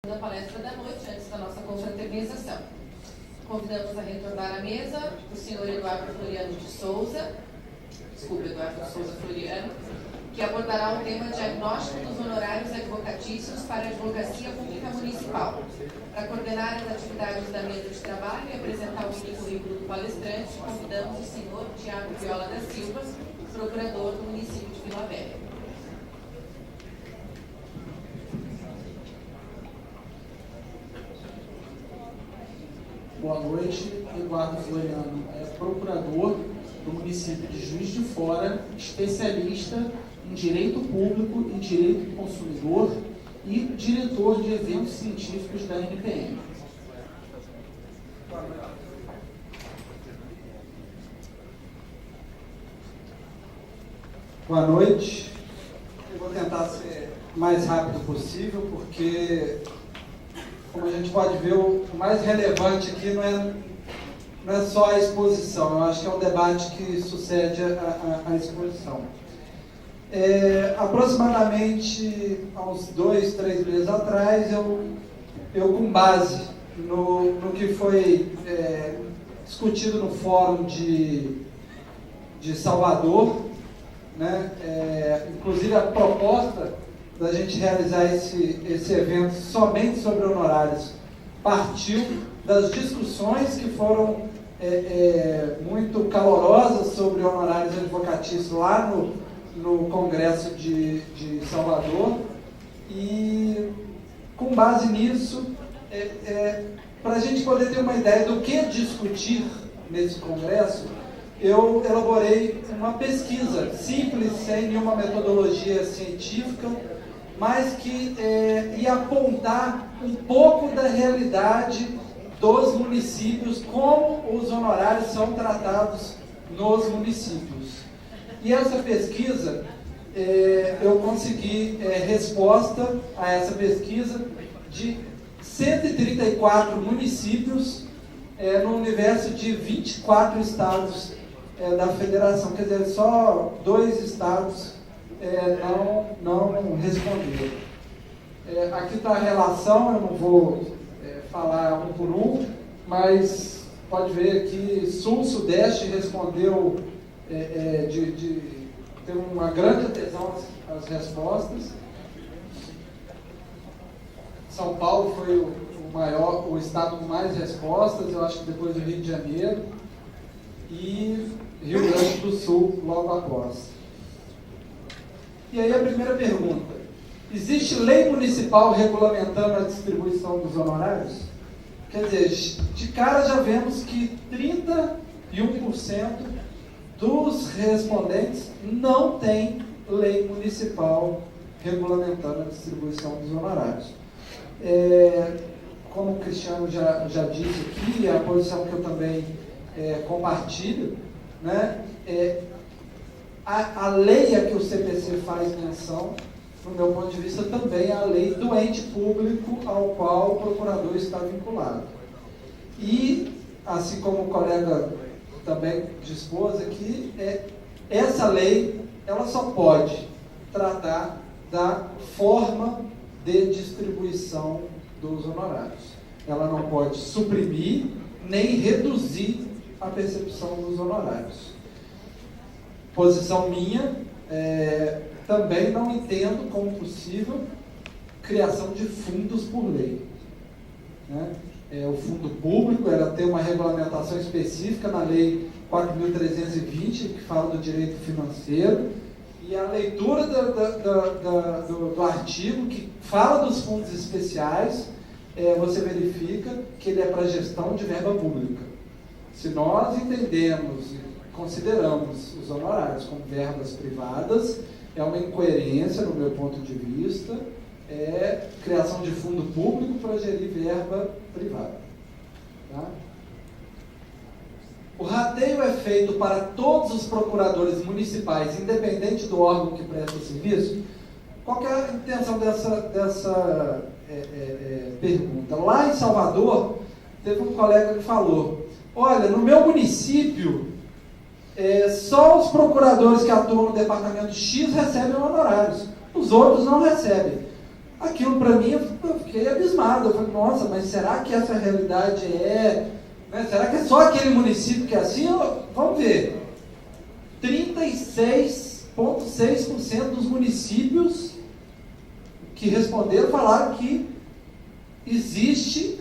Da palestra da noite, antes da nossa confraternização. Convidamos a retornar à mesa o senhor Eduardo Floriano Floriano, que abordará o tema diagnóstico dos honorários advocatícios para a advocacia pública municipal. Para coordenar as atividades da mesa de trabalho e apresentar o currículo do palestrante, convidamos o senhor Tiago Viola da Silva, procurador do município de Vila Velha. Boa noite, Eduardo Floriano é procurador do município de Juiz de Fora, especialista em direito público e direito do consumidor e diretor de eventos científicos da NPM. Boa noite. Eu vou tentar ser o mais rápido possível, porque, como a gente pode ver, o mais relevante aqui não é só a exposição, eu acho que é um debate que sucede à exposição. Aproximadamente há uns 2, 3 meses atrás, eu com base no que foi discutido no Fórum de Salvador, né, inclusive a proposta da gente realizar esse evento somente sobre honorários partiu das discussões que foram muito calorosas sobre honorários advocatícios lá no Congresso de Salvador, e com base nisso, para a gente poder ter uma ideia do que discutir nesse Congresso, eu elaborei uma pesquisa simples, sem nenhuma metodologia científica, mas que ia apontar um pouco da realidade dos municípios, como os honorários são tratados nos municípios. E essa pesquisa, eu consegui resposta a essa pesquisa de 134 municípios no universo de 24 estados da federação, quer dizer, só 2 estados não responderam. Aqui está a relação, eu não vou falar um por um, mas pode ver aqui, Sul-Sudeste respondeu, teve uma grande adesão às respostas. São Paulo foi o estado com mais respostas, eu acho que depois do Rio de Janeiro, e Rio Grande do Sul logo após. E aí a primeira pergunta: existe lei municipal regulamentando a distribuição dos honorários? Quer dizer, de cara já vemos que 31% dos respondentes não tem lei municipal regulamentando a distribuição dos honorários. Como o Cristiano já disse aqui, a posição que eu também compartilho, né, a lei a que o CPC faz menção, no meu ponto de vista, também é a lei do ente público ao qual o procurador está vinculado. E, assim como o colega também dispôs aqui, essa lei ela só pode tratar da forma de distribuição dos honorários. Ela não pode suprimir nem reduzir a percepção dos honorários. Posição minha, também não entendo como possível criação de fundos por lei, né? O fundo público era ter uma regulamentação específica na lei 4.320, que fala do direito financeiro, e a leitura do artigo que fala dos fundos especiais, você verifica que ele é para gestão de verba pública. Se nós entendemos e consideramos os honorários como verbas privadas, é uma incoerência, no meu ponto de vista, criação de fundo público para gerir verba privada. Tá? O rateio é feito para todos os procuradores municipais, independente do órgão que presta serviço? Qual que é a intenção dessa pergunta? Lá em Salvador, teve um colega que falou: olha, no meu município, só os procuradores que atuam no departamento X recebem honorários, os outros não recebem. Aquilo para mim, eu fiquei abismado. Eu falei, nossa, mas será que essa realidade é... Né? Será que é só aquele município que é assim? Vamos ver. 36,6% dos municípios que responderam falaram que existe...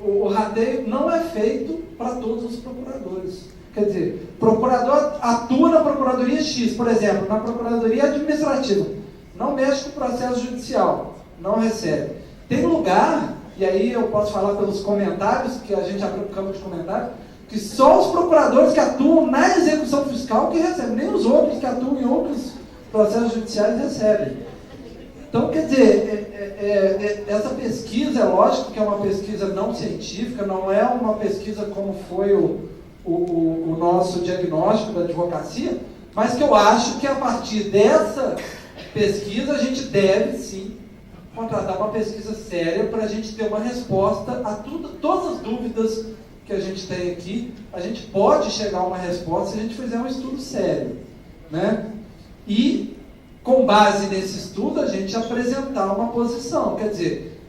O rateio não é feito para todos os procuradores. Quer dizer, o procurador atua na Procuradoria X, por exemplo, na Procuradoria Administrativa, não mexe com o processo judicial, não recebe. Tem lugar, e aí eu posso falar pelos comentários, que a gente abriu um campo de comentários, que só os procuradores que atuam na execução fiscal que recebem, nem os outros que atuam em outros processos judiciais recebem. Então, quer dizer, essa pesquisa, é lógico que é uma pesquisa não científica, não é uma pesquisa como foi o nosso diagnóstico da advocacia, mas que eu acho que a partir dessa pesquisa a gente deve, sim, contratar uma pesquisa séria para a gente ter uma resposta a todas as dúvidas que a gente tem aqui. A gente pode chegar a uma resposta se a gente fizer um estudo sério, né? E com base nesse estudo, a gente apresentar uma posição. Quer dizer,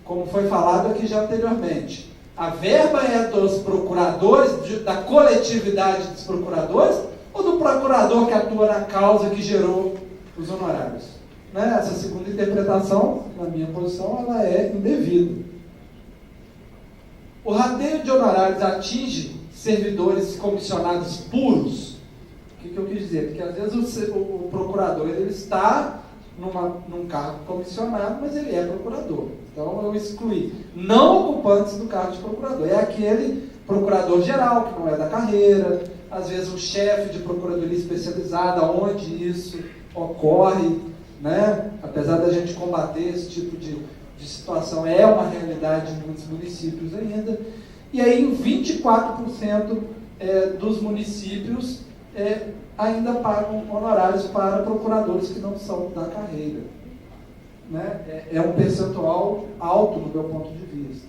como foi falado aqui já anteriormente, a verba é dos procuradores, da coletividade dos procuradores, ou do procurador que atua na causa que gerou os honorários? Né? Essa segunda interpretação, na minha posição, ela é indevida. O rateio de honorários atinge servidores comissionados puros. O que eu quis dizer? Porque às vezes o procurador ele está num cargo comissionado, mas ele é procurador. Então eu excluí. Não ocupantes do cargo de procurador. É aquele procurador geral, que não é da carreira, às vezes um chefe de procuradoria especializada, onde isso ocorre, né? Apesar da gente combater esse tipo de situação, é uma realidade em muitos municípios ainda. E aí em 24% dos municípios ainda pagam honorários para procuradores que não são da carreira. Né? É um percentual alto no meu ponto de vista.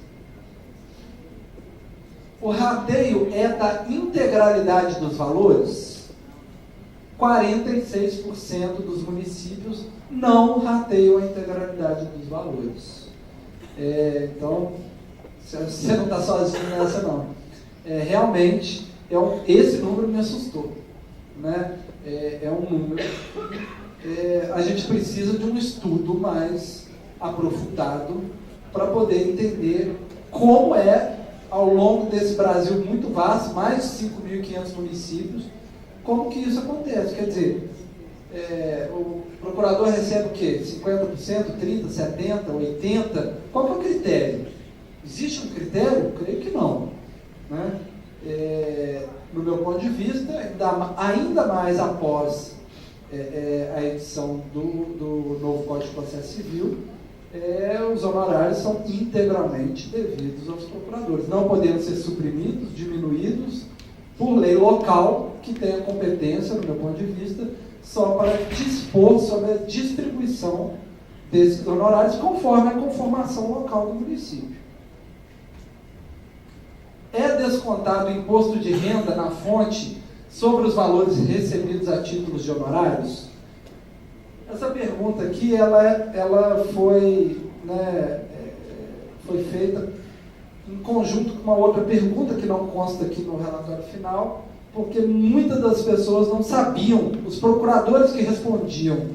O rateio é da integralidade dos valores? 46% dos municípios não rateiam a integralidade dos valores. Então, você não está sozinho nessa, não. Realmente, esse número me assustou. Né? É um número. A gente precisa de um estudo mais aprofundado para poder entender como ao longo desse Brasil muito vasto, mais de 5.500 municípios, como que isso acontece. Quer dizer, o procurador recebe o quê? 50%, 30%, 70%, 80%? Qual que é o critério? Existe um critério? Creio que não. Né? No meu ponto de vista, ainda mais após a edição do novo Código de Processo Civil, os honorários são integralmente devidos aos procuradores. Não podendo ser suprimidos, diminuídos, por lei local, que tem a competência, no meu ponto de vista, só para dispor sobre a distribuição desses honorários, conforme a conformação local do município. É descontado o imposto de renda na fonte sobre os valores recebidos a títulos de honorários? Essa pergunta aqui, ela foi feita em conjunto com uma outra pergunta que não consta aqui no relatório final, porque muitas das pessoas não sabiam, os procuradores que respondiam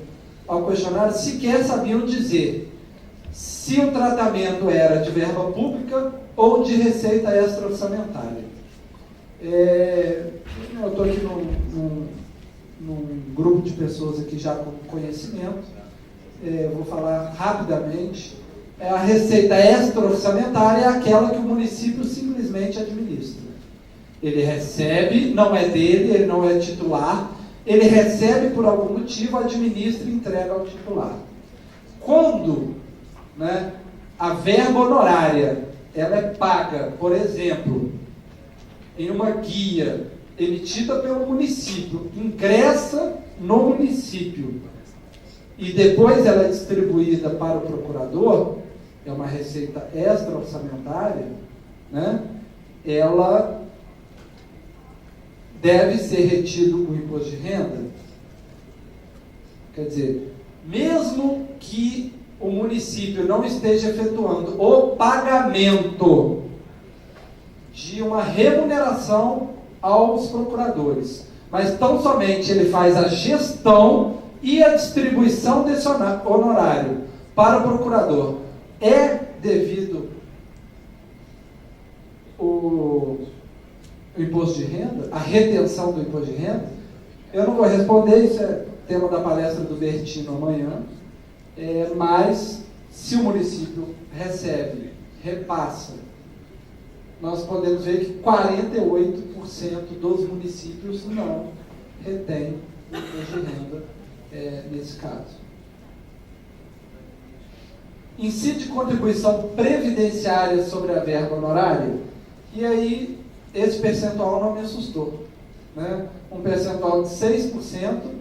ao questionário sequer sabiam dizer se o tratamento era de verba pública ou de receita extra-orçamentária. Eu estou aqui num grupo de pessoas aqui já com conhecimento, vou falar rapidamente. A receita extra-orçamentária é aquela que o município simplesmente administra. Ele recebe, não é dele, ele não é titular, ele recebe por algum motivo, administra e entrega ao titular. Quando, né, a verba honorária ela é paga, por exemplo, em uma guia emitida pelo município, ingressa no município e depois ela é distribuída para o procurador, é uma receita extra-orçamentária, né? Ela deve ser retido o imposto de renda. Quer dizer, mesmo que o município não esteja efetuando o pagamento de uma remuneração aos procuradores, mas tão somente ele faz a gestão e a distribuição desse honorário para o procurador, é devido o imposto de renda, a retenção do imposto de renda? Eu não vou responder, isso é tema da palestra do Bertino amanhã, mas se o município recebe, repassa, nós podemos ver que 48% dos municípios não retém o imposto de renda nesse caso. Incide contribuição previdenciária sobre a verba honorária, e aí esse percentual não me assustou, né? Um percentual de 6%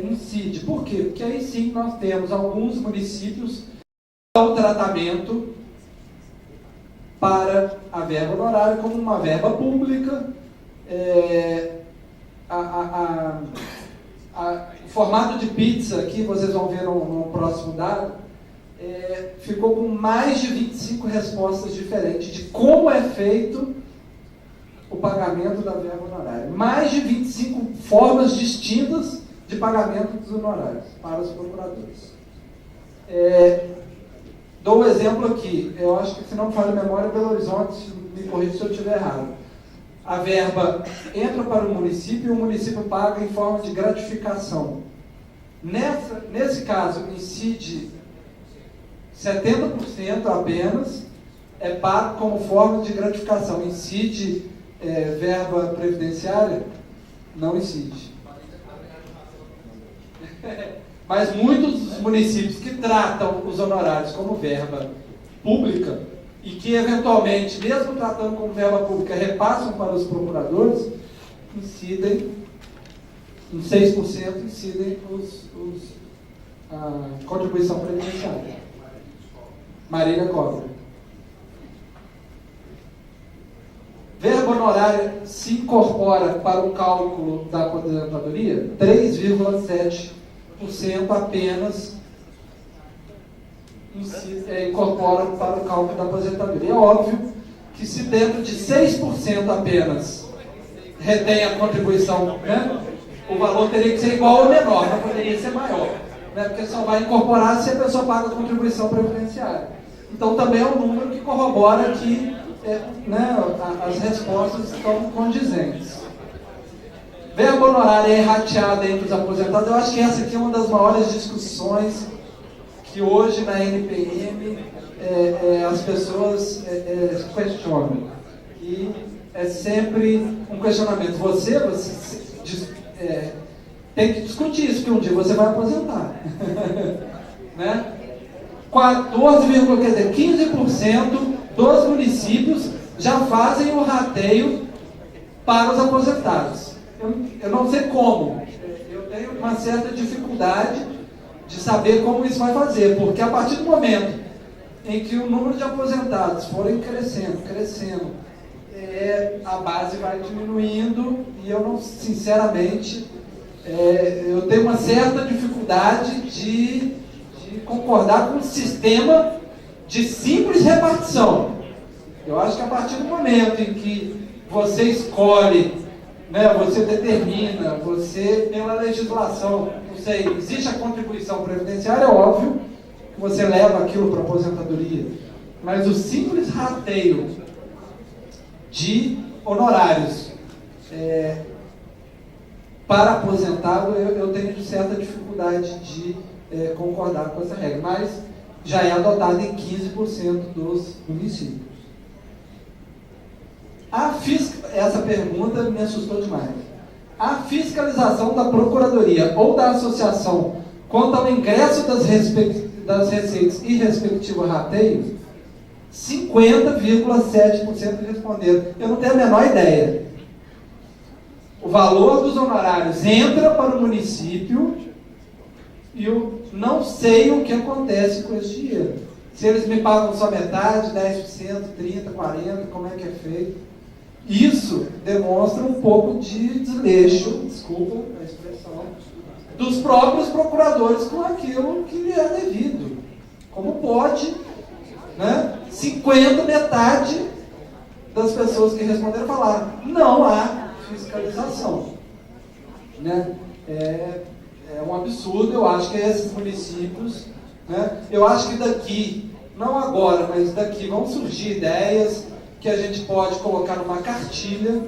incide. Por quê? Porque aí sim nós temos alguns municípios que dão tratamento para a verba honorária como uma verba pública. O formato de pizza aqui, vocês vão ver no próximo dado, ficou com mais de 25 respostas diferentes de como é feito o pagamento da verba honorária. Mais de 25 formas distintas de pagamento dos honorários para os procuradores. Dou um exemplo aqui, eu acho que, se não me falha a memória, Belo Horizonte, me corrija se eu estiver errado. A verba entra para o município e o município paga em forma de gratificação. Nesse caso, incide 70% apenas, é pago como forma de gratificação. Incide verba previdenciária? Não incide. Mas muitos dos municípios que tratam os honorários como verba pública e que, eventualmente, mesmo tratando como verba pública, repassam para os procuradores, incidem, em 6%, incidem a contribuição previdenciária. Marília Cobra. Verba honorária se incorpora para o cálculo da aposentadoria? 3,7% apenas incorpora para o cálculo da aposentadoria. É óbvio que, se dentro de 6% apenas retém a contribuição, né, o valor teria que ser igual ou menor, não poderia ser maior, né, porque só vai incorporar se a pessoa paga a contribuição previdenciária. Então também é um número que corrobora que as respostas estão condizentes. Verba honorária é rateada entre os aposentados. Eu acho que essa aqui é uma das maiores discussões que hoje na NPM as pessoas questionam. E é sempre um questionamento. Você tem que discutir isso, porque um dia você vai aposentar. Né? 15% dos municípios já fazem o rateio para os aposentados. Eu não sei como. Eu tenho uma certa dificuldade de saber como isso vai fazer, porque a partir do momento em que o número de aposentados forem crescendo, a base vai diminuindo, e eu não, sinceramente, eu tenho uma certa dificuldade de concordar com o sistema de simples repartição. Eu acho que a partir do momento em que você escolhe, né, você determina, você, pela legislação, não sei, existe a contribuição previdenciária, é óbvio que você leva aquilo para a aposentadoria, mas o simples rateio de honorários para aposentado, eu tenho certa dificuldade de concordar com essa regra, mas já é adotada em 15% dos municípios. Essa pergunta me assustou demais. A fiscalização da Procuradoria ou da Associação quanto ao ingresso das receitas e respectivo rateio, 50,7% responderam. Eu não tenho a menor ideia. O valor dos honorários entra para o município e eu não sei o que acontece com esse dinheiro. Se eles me pagam só metade, 10%, 30%, 40%, como é que é feito? Isso demonstra um pouco de desleixo, desculpa a expressão, dos próprios procuradores com aquilo que lhe é devido. Como pode, né, 50, metade das pessoas que responderam falaram, não há fiscalização. Né? É um absurdo. Eu acho que esses municípios, né, eu acho que daqui, não agora, mas daqui vão surgir ideias que a gente pode colocar numa cartilha,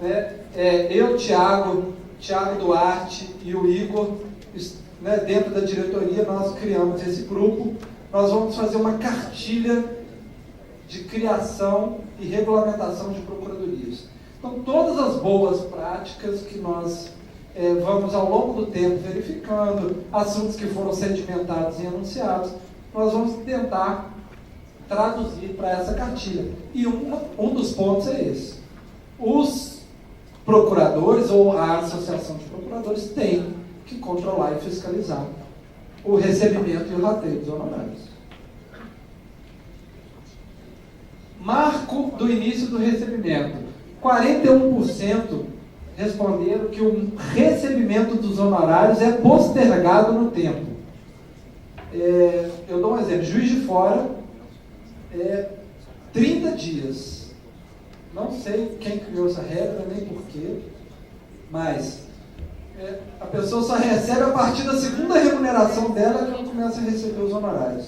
né? Eu, Tiago Duarte e o Igor, né, dentro da diretoria, nós criamos esse grupo. Nós vamos fazer uma cartilha de criação e regulamentação de procuradorias. Então, todas as boas práticas que nós vamos ao longo do tempo verificando, assuntos que foram sedimentados e anunciados, nós vamos tentar traduzir para essa cartilha. E um dos pontos é esse. Os procuradores, ou a Associação de Procuradores, têm que controlar e fiscalizar o recebimento e o rateio dos honorários. Marco do início do recebimento. 41% responderam que o recebimento dos honorários é postergado no tempo. Eu dou um exemplo. Juiz de Fora, 30 dias. Não sei quem criou essa regra, nem porquê, mas a pessoa só recebe a partir da segunda remuneração dela que ela começa a receber os honorários.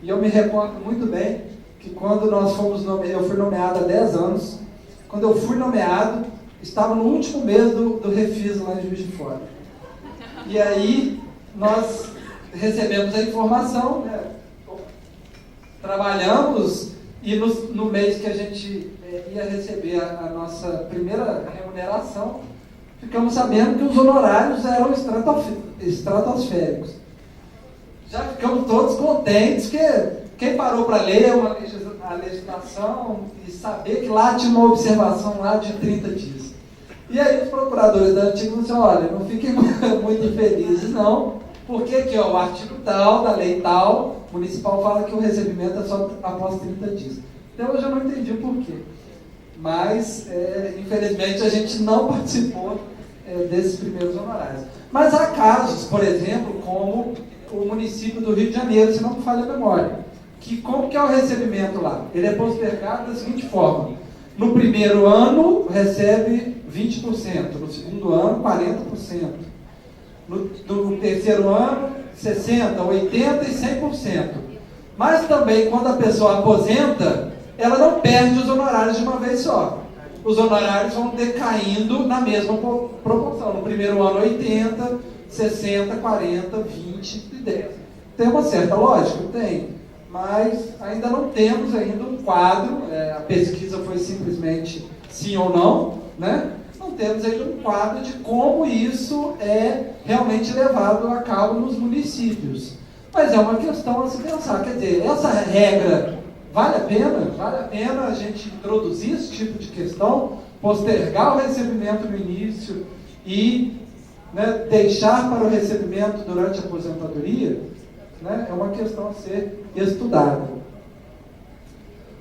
E eu me recordo muito bem que quando nós fomos eu fui nomeado há 10 anos, quando eu fui nomeado, estava no último mês do refis lá em Juiz de Fora. E aí nós recebemos a informação, né? Trabalhamos, e no mês que a gente ia receber a nossa primeira remuneração, ficamos sabendo que os honorários eram estratosféricos. Já ficamos todos contentes, que quem parou para ler a legislação e saber que lá tinha uma observação lá de 30 dias. E aí os procuradores da antiga disseram, olha, não fiquem muito infelizes não, porque aqui, ó, o artigo tal, da lei tal, municipal fala que o recebimento é só após 30 dias. Então eu já não entendi o porquê. Mas, infelizmente, a gente não participou desses primeiros honorários. Mas há casos, por exemplo, como o município do Rio de Janeiro, se não me falha a memória, que como que é o recebimento lá? Ele é postergado da seguinte forma: no primeiro ano recebe 20%, no segundo ano 40%, no terceiro ano 60%, 80% e 100%. Mas também quando a pessoa aposenta, ela não perde os honorários de uma vez só. Os honorários vão decaindo na mesma proporção. No primeiro ano 80%, 60%, 40%, 20% e 10%. Tem uma certa lógica? Tem. Mas ainda não temos ainda um quadro, a pesquisa foi simplesmente sim ou não, né? Não temos ainda um quadro de como isso é realmente levado a cabo nos municípios. Mas é uma questão a se pensar, quer dizer, essa regra vale a pena? Vale a pena a gente introduzir esse tipo de questão, postergar o recebimento no início e, né, deixar para o recebimento durante a aposentadoria? Né? É uma questão a ser estudada.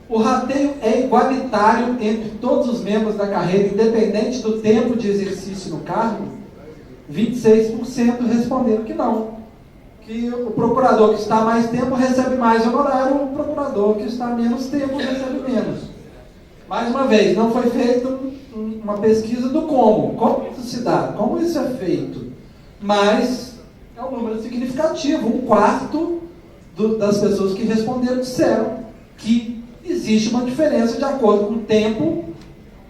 O rateio é igualitário entre todos os membros da carreira, independente do tempo de exercício no cargo? 26% responderam que não. Que o procurador que está mais tempo recebe mais honorário, o procurador que está menos tempo recebe menos. Mais uma vez, não foi feita uma pesquisa do como isso se dá, como isso é feito. Mas é um número significativo, 1/4 das pessoas que responderam disseram que existe uma diferença de acordo com o tempo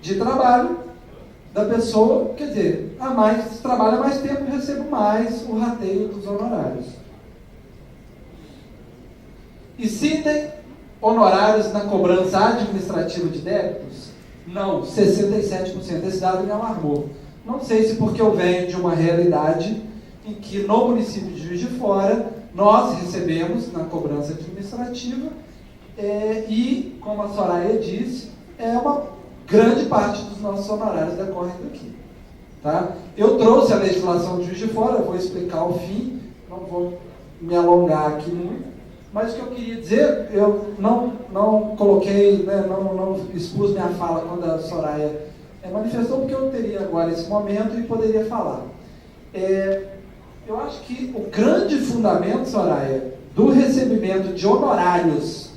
de trabalho da pessoa, quer dizer, se trabalha mais tempo, recebe mais o rateio dos honorários. Incidem honorários na cobrança administrativa de débitos? Não, 67%. Esse dado me alarmou. Não sei se porque eu venho de uma realidade em que no município de Juiz de Fora nós recebemos na cobrança administrativa e, como a Soraya disse, uma grande parte dos nossos honorários decorrem daqui. Tá? Eu trouxe a legislação de Juiz de Fora, eu vou explicar o fim, não vou me alongar aqui muito, mas o que eu queria dizer, eu não coloquei, né, não expus minha fala quando a Soraya manifestou, porque eu teria agora esse momento e poderia falar. Eu acho que o grande fundamento, Soraya, do recebimento de honorários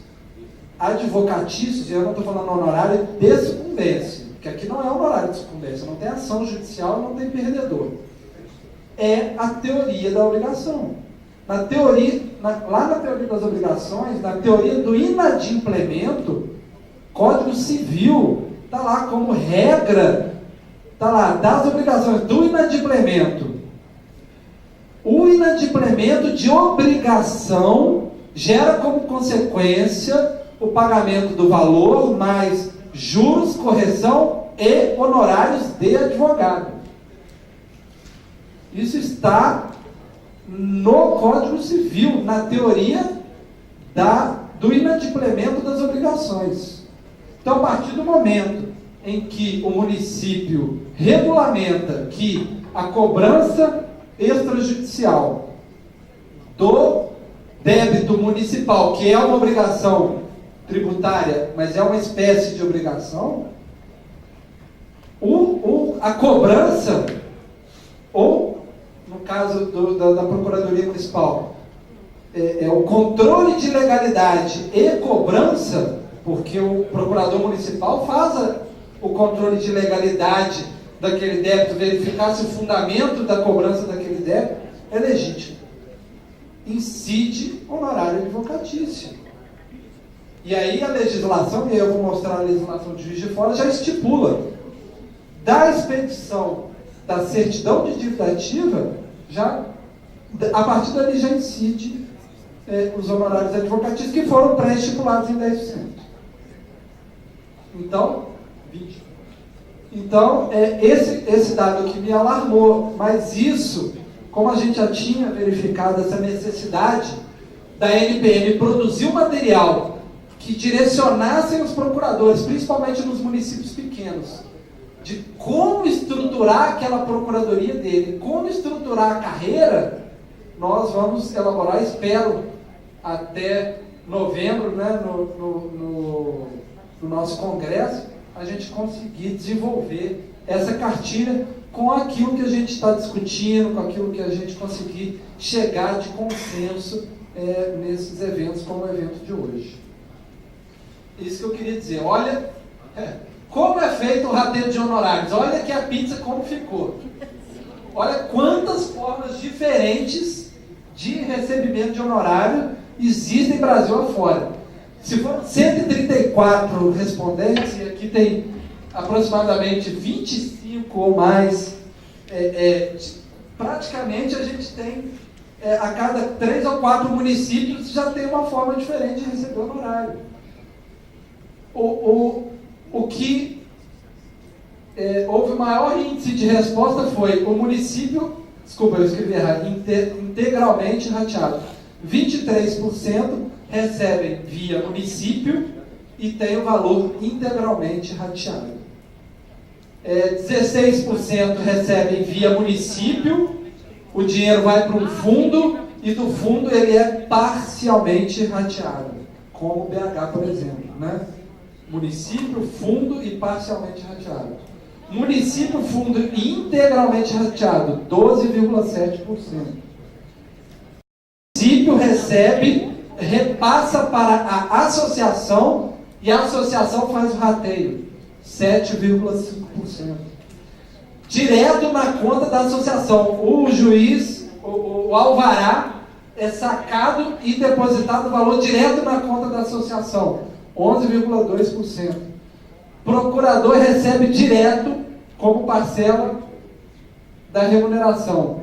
advocatícios, e eu não estou falando honorário de sucumbência, porque aqui não é honorário de sucumbência, não tem ação judicial, não tem perdedor. É a teoria da obrigação. Na teoria, lá na teoria das obrigações, na teoria do inadimplemento, Código Civil está lá como regra, está lá, das obrigações do inadimplemento. O inadimplemento de obrigação gera como consequência o pagamento do valor mais juros, correção e honorários de advogado. Isso está no Código Civil, na teoria do inadimplemento das obrigações. Então, a partir do momento em que o município regulamenta que a cobrança extrajudicial do débito municipal, que é uma obrigação tributária, mas é uma espécie de obrigação, a cobrança, ou no caso da Procuradoria Municipal, o controle de legalidade e cobrança, porque o procurador municipal faz o controle de legalidade daquele débito, verificar se o fundamento da cobrança daquele débito é legítimo. Incide honorário advocatício. E aí a legislação, e eu vou mostrar a legislação de Juiz de Fora, já estipula, da expedição da certidão de dívida ativa, a partir dali já incide os honorários advocatícios que foram pré-estipulados em 10%. Então, 20%. Então, esse dado que me alarmou, mas isso, como a gente já tinha verificado essa necessidade da NPM produzir um material que direcionassem os procuradores, principalmente nos municípios pequenos, de como estruturar aquela procuradoria dele, como estruturar a carreira, nós vamos elaborar, espero, até novembro, né, no nosso congresso, a gente conseguir desenvolver essa cartilha com aquilo que a gente está discutindo, com aquilo que a gente conseguir chegar de consenso nesses eventos, como o evento de hoje. Isso que eu queria dizer. Olha, como é feito o rateio de honorários. Olha aqui a pizza como ficou. Olha quantas formas diferentes de recebimento de honorário existem no Brasil afora. Se foram 134 respondentes, e aqui tem aproximadamente 25 ou mais, praticamente a gente tem, a cada 3 ou 4 municípios já tem uma forma diferente de receber honorário. O que houve maior índice de resposta foi o município, desculpa, eu escrevi errado, integralmente rateado. 23% recebem via município e tem o valor integralmente rateado. 16% recebem via município, o dinheiro vai para um fundo e do fundo ele é parcialmente rateado, como o BH, por exemplo, né? Município, fundo e parcialmente rateado. Município, fundo e integralmente rateado, 12,7%. O município repassa para a associação e a associação faz o rateio, 7,5%. Direto na conta da associação, o juiz, o alvará é sacado e depositado o valor direto na conta da associação, 11,2%. Procurador recebe direto como parcela da remuneração,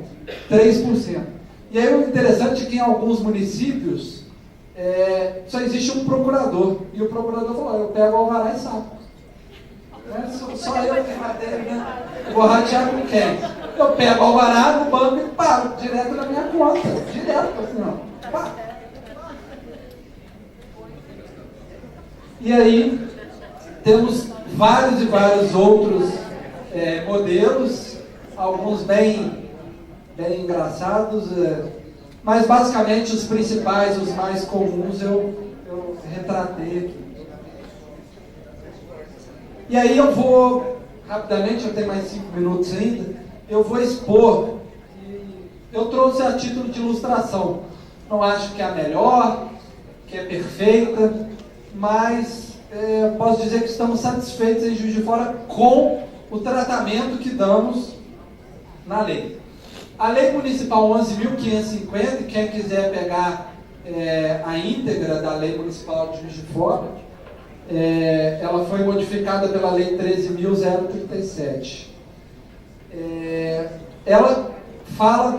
3%. E aí o interessante é que em alguns municípios só existe um procurador. E o procurador falou, eu pego o alvará e saco. Só eu que rateio, né? Vou ratear com quem? Eu pego o alvará no banco e pago direto na minha conta. Direto, assim, ó. Pá. E aí temos vários e vários outros modelos, alguns bem engraçados, mas basicamente os principais, os mais comuns eu retratei aqui. E aí eu vou, rapidamente, eu tenho mais 5 minutos ainda, eu vou expor, Eu trouxe a título de ilustração. Não acho que é a melhor, que é perfeita, mas posso dizer que estamos satisfeitos em Juiz de Fora com o tratamento que damos na lei. A Lei Municipal 11.550, quem quiser pegar a íntegra da Lei Municipal de Juiz de Fora, ela foi modificada pela Lei 13.037. Ela fala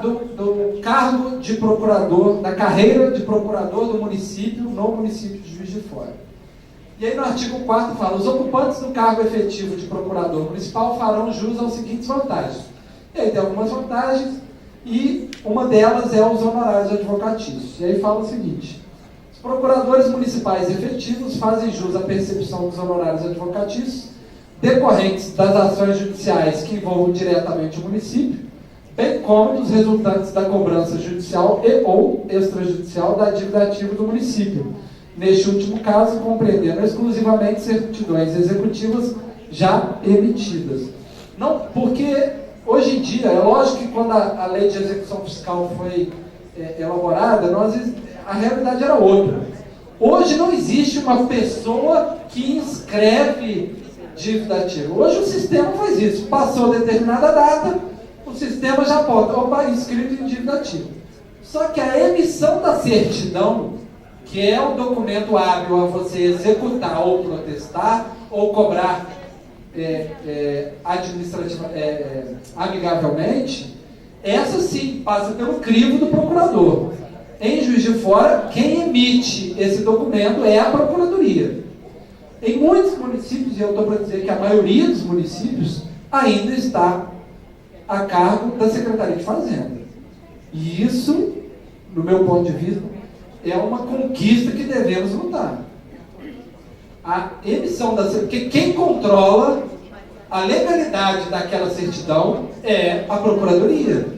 do cargo de procurador, da carreira de procurador do município no município de Juiz de Fora. E aí no artigo 4º fala: os ocupantes do cargo efetivo de procurador municipal farão jus às seguintes vantagens. E aí tem algumas vantagens, e uma delas é os honorários advocatícios. E aí fala o seguinte: os procuradores municipais efetivos fazem jus à percepção dos honorários advocatícios decorrentes das ações judiciais que envolvam diretamente o município, bem como dos resultantes da cobrança judicial e ou extrajudicial da dívida ativa do município, neste último caso compreendendo exclusivamente certidões executivas já emitidas. Não, porque hoje em dia, é lógico que quando a lei de execução fiscal foi elaborada, a realidade era outra. Hoje não existe uma pessoa que inscreve dívida ativa. Hoje o sistema faz isso. Passou determinada data, o sistema já bota, opa, inscrito em dívida ativa. Só que a emissão da certidão, que é um documento hábil a você executar ou protestar, ou cobrar amigavelmente, essa sim passa pelo crivo do procurador. Em Juiz de Fora, quem emite esse documento é a Procuradoria. Em muitos municípios, e eu estou para dizer que a maioria dos municípios ainda está a cargo da Secretaria de Fazenda. E isso, no meu ponto de vista, é uma conquista que devemos lutar. A emissão da certidão, porque quem controla a legalidade daquela certidão é a Procuradoria.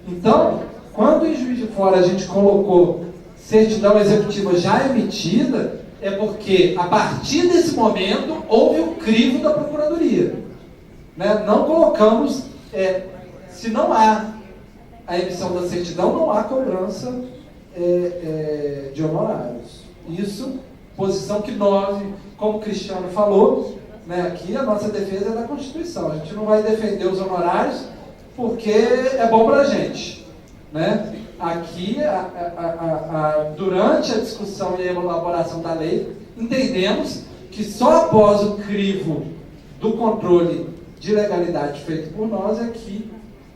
Então, quando em Juiz de Fora a gente colocou certidão executiva já emitida, é porque a partir desse momento houve o crivo da Procuradoria. Né? Não colocamos, se não há a emissão da certidão, não há cobrança de honorários. Isso, posição que nós, como o Cristiano falou, né, aqui a nossa defesa é da Constituição. A gente não vai defender os honorários porque é bom para a gente. Né? Aqui, durante a discussão e a elaboração da lei, entendemos que só após o crivo do controle de legalidade feito por nós é que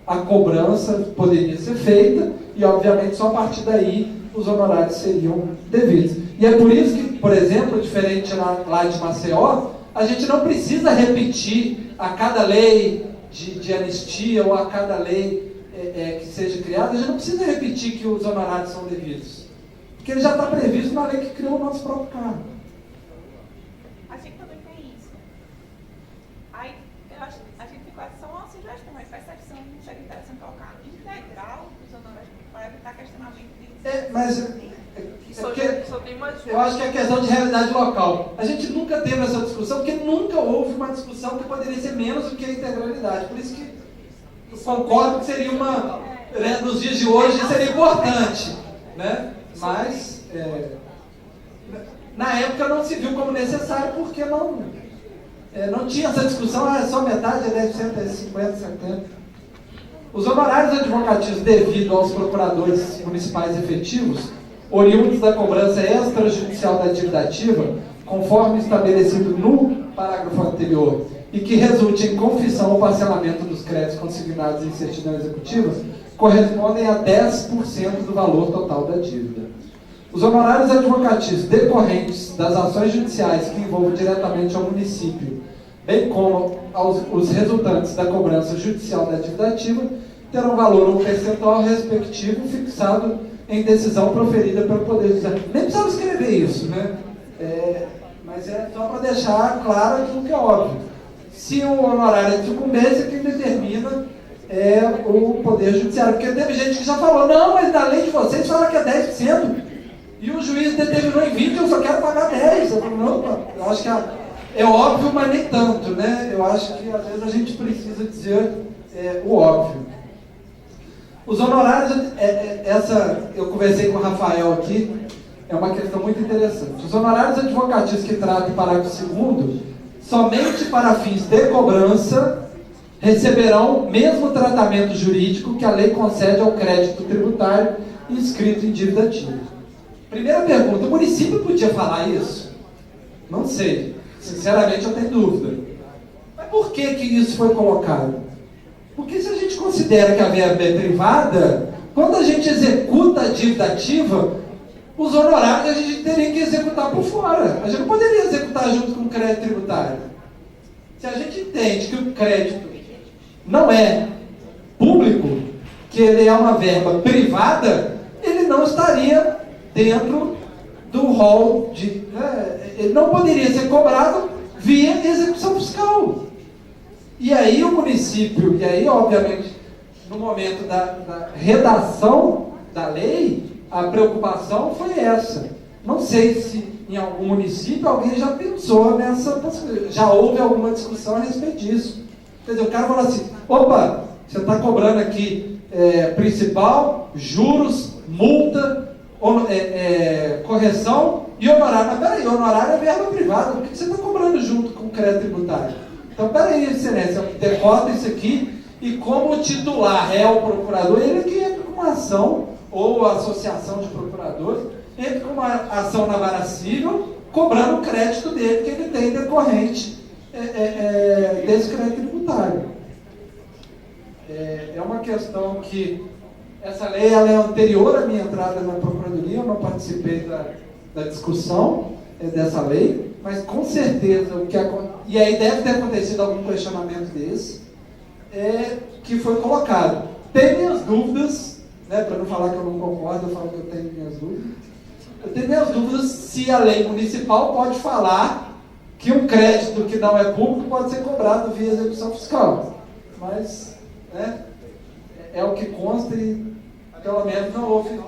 a cobrança poderia ser feita e, obviamente, só a partir daí os honorários seriam devidos. E é por isso que, por exemplo, diferente lá de Maceió, a gente não precisa repetir a cada lei de anistia ou a cada lei que seja criada, a gente não precisa repetir que os honorários são devidos. Porque ele já está previsto na lei que criou o nosso próprio cargo. A gente também tem isso. Aí, eu acho, a gente ficou só uma sugestão, mas percepção do secretário sendo colocado integral dos honorários para evitar questionamento de... Mas eu acho que é questão de realidade local. A gente nunca teve essa discussão, porque nunca houve uma discussão que poderia ser menos do que a integralidade. Por isso que eu concordo que seria uma... nos dias de hoje seria importante. Né? Mas, na época não se viu como necessário, porque não tinha essa discussão, é só metade, é 10%, é 50%, 70%. Os honorários advocatícios devidos aos procuradores municipais efetivos, oriundos da cobrança extrajudicial da dívida ativa, conforme estabelecido no parágrafo anterior, e que resulte em confissão ou parcelamento dos créditos consignados em certidão executiva, correspondem a 10% do valor total da dívida. Os honorários advocatícios decorrentes das ações judiciais que envolvam diretamente ao município, bem como os resultantes da cobrança judicial da dívida ativa, terão valor ou percentual respectivo fixado em decisão proferida pelo Poder Judiciário. Nem precisamos escrever isso, né? Mas é só para deixar claro aquilo que é óbvio. Se o honorário é de sucumbência, quem determina é o Poder Judiciário. Porque teve gente que já falou, não, mas na lei de vocês fala que é 10%. E o juiz determinou em 20%, eu só quero pagar 10%. Eu falo, não, eu acho que é óbvio, mas nem tanto, né? Eu acho que às vezes a gente precisa dizer o óbvio. Os honorários, eu conversei com o Rafael aqui, é uma questão muito interessante. Os honorários advocatícios que trata o parágrafo 2º, somente para fins de cobrança, receberão o mesmo tratamento jurídico que a lei concede ao crédito tributário inscrito em dívida ativa. Primeira pergunta, o município podia falar isso? Não sei. Sinceramente, eu tenho dúvida. Mas por que isso foi colocado? Porque se a gente considera que a verba é privada, quando a gente executa a dívida ativa, os honorários a gente teria que executar por fora. A gente não poderia executar junto com o crédito tributário. Se a gente entende que o crédito não é público, que ele é uma verba privada, ele não estaria dentro do rol de... ele não poderia ser cobrado via execução fiscal. E aí o município, e aí obviamente no momento da redação da lei, a preocupação foi essa. Não sei se em algum município alguém já pensou nessa possibilidade, já houve alguma discussão a respeito disso. Quer dizer, o cara falou assim, opa, você está cobrando aqui principal, juros, multa, correção e honorário. Mas peraí, honorário é verba privada, por que você está cobrando junto com o crédito tributário? Então peraí, excelência, decota isso aqui e como o titular é o procurador, ele que entra com uma ação, ou a associação de procuradores, entra com uma ação na vara civil, cobrando o crédito dele que ele tem decorrente desse crédito tributário. É uma questão que essa lei ela é anterior à minha entrada na Procuradoria, eu não participei da discussão dessa lei, mas com certeza e aí deve ter acontecido algum questionamento desse, que foi colocado. Tem minhas dúvidas, para não falar que eu não concordo, eu falo que eu tenho minhas dúvidas. Eu tenho minhas dúvidas se a lei municipal pode falar que um crédito que não é público pode ser cobrado via execução fiscal. Mas é o que consta e pelo menos não houve.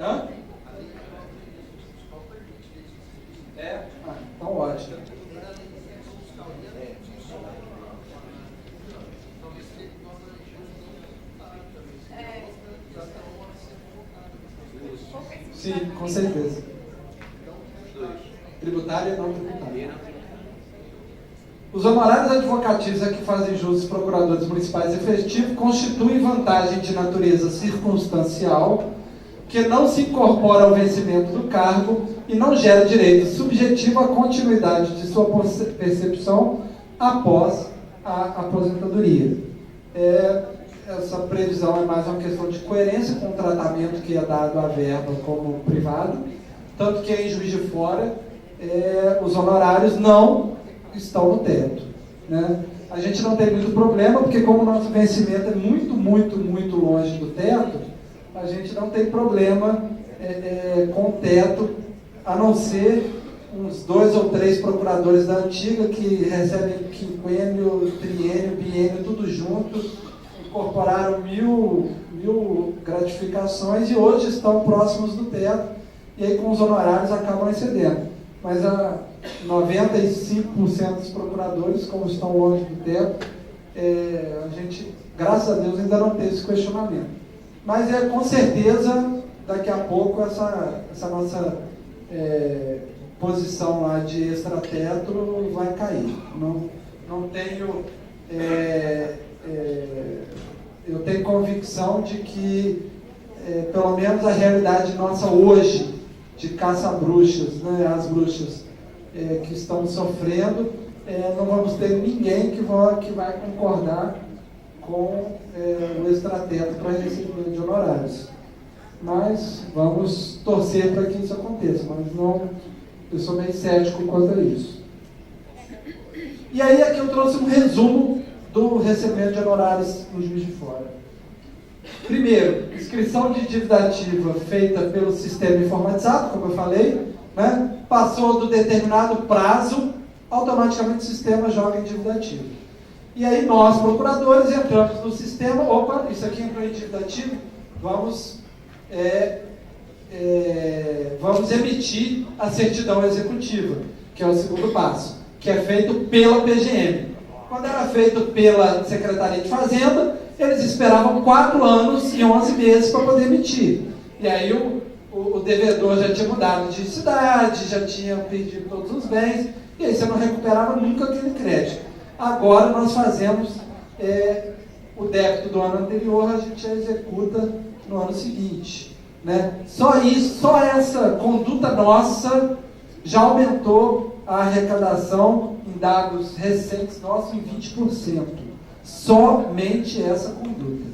Hã? Então ótimo. Sim, com certeza. Tributária e não tributária. Os honorários advocatícios a que fazem jus os procuradores municipais efetivos constituem vantagem de natureza circunstancial que não se incorpora ao vencimento do cargo e não gera direito subjetivo à continuidade de sua percepção após a aposentadoria. Essa previsão é mais uma questão de coerência com o tratamento que é dado à verba como privado, tanto que em Juiz de Fora os honorários não estão no teto. Né? A gente não tem muito problema, porque como o nosso vencimento é muito, muito, muito longe do teto, a gente não tem problema com o teto, a não ser uns 2 ou 3 procuradores da antiga que recebem quinquênio, triênio, biênio, tudo junto, incorporaram mil gratificações e hoje estão próximos do teto, e aí com os honorários acabam excedendo. Mas 95% dos procuradores, como estão longe do teto, a gente, graças a Deus, ainda não tem esse questionamento. Mas com certeza, daqui a pouco, essa nossa posição lá de extrateto vai cair. Não tenho... eu tenho convicção de que, pelo menos a realidade nossa hoje, de caça-bruxas, né, as bruxas que estão sofrendo, não vamos ter ninguém que vai concordar com o extrateto para recebimento de honorários. Mas vamos torcer para que isso aconteça, mas não, eu sou meio cético quanto a isso. E aí aqui eu trouxe um resumo do recebimento de honorários no Juiz de Fora. Primeiro, inscrição de dívida ativa feita pelo sistema informatizado, como eu falei, né? Passou do determinado prazo, automaticamente o sistema joga em dívida ativa. E aí nós, procuradores, entramos no sistema, opa, isso aqui entrou em dívida ativa, vamos emitir a certidão executiva, que é o segundo passo, que é feito pela PGM. Quando era feito pela Secretaria de Fazenda, eles esperavam 4 anos e 11 meses para poder emitir. E aí o devedor já tinha mudado de cidade, já tinha perdido todos os bens, e aí você não recuperava nunca aquele crédito. Agora nós fazemos o débito do ano anterior, a gente já executa no ano seguinte. Né? Só isso, só essa conduta nossa já aumentou a arrecadação em dados recentes nossos em 20%. Somente essa conduta.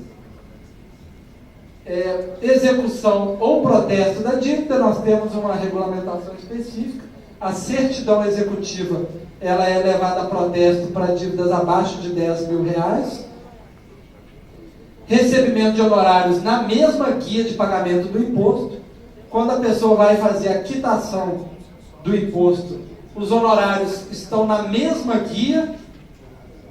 Execução ou protesto da dívida, nós temos uma regulamentação específica. A certidão executiva ela é levada a protesto para dívidas abaixo de R$10 mil. Recebimento de honorários na mesma guia de pagamento do imposto. Quando a pessoa vai fazer a quitação do imposto, os honorários estão na mesma guia,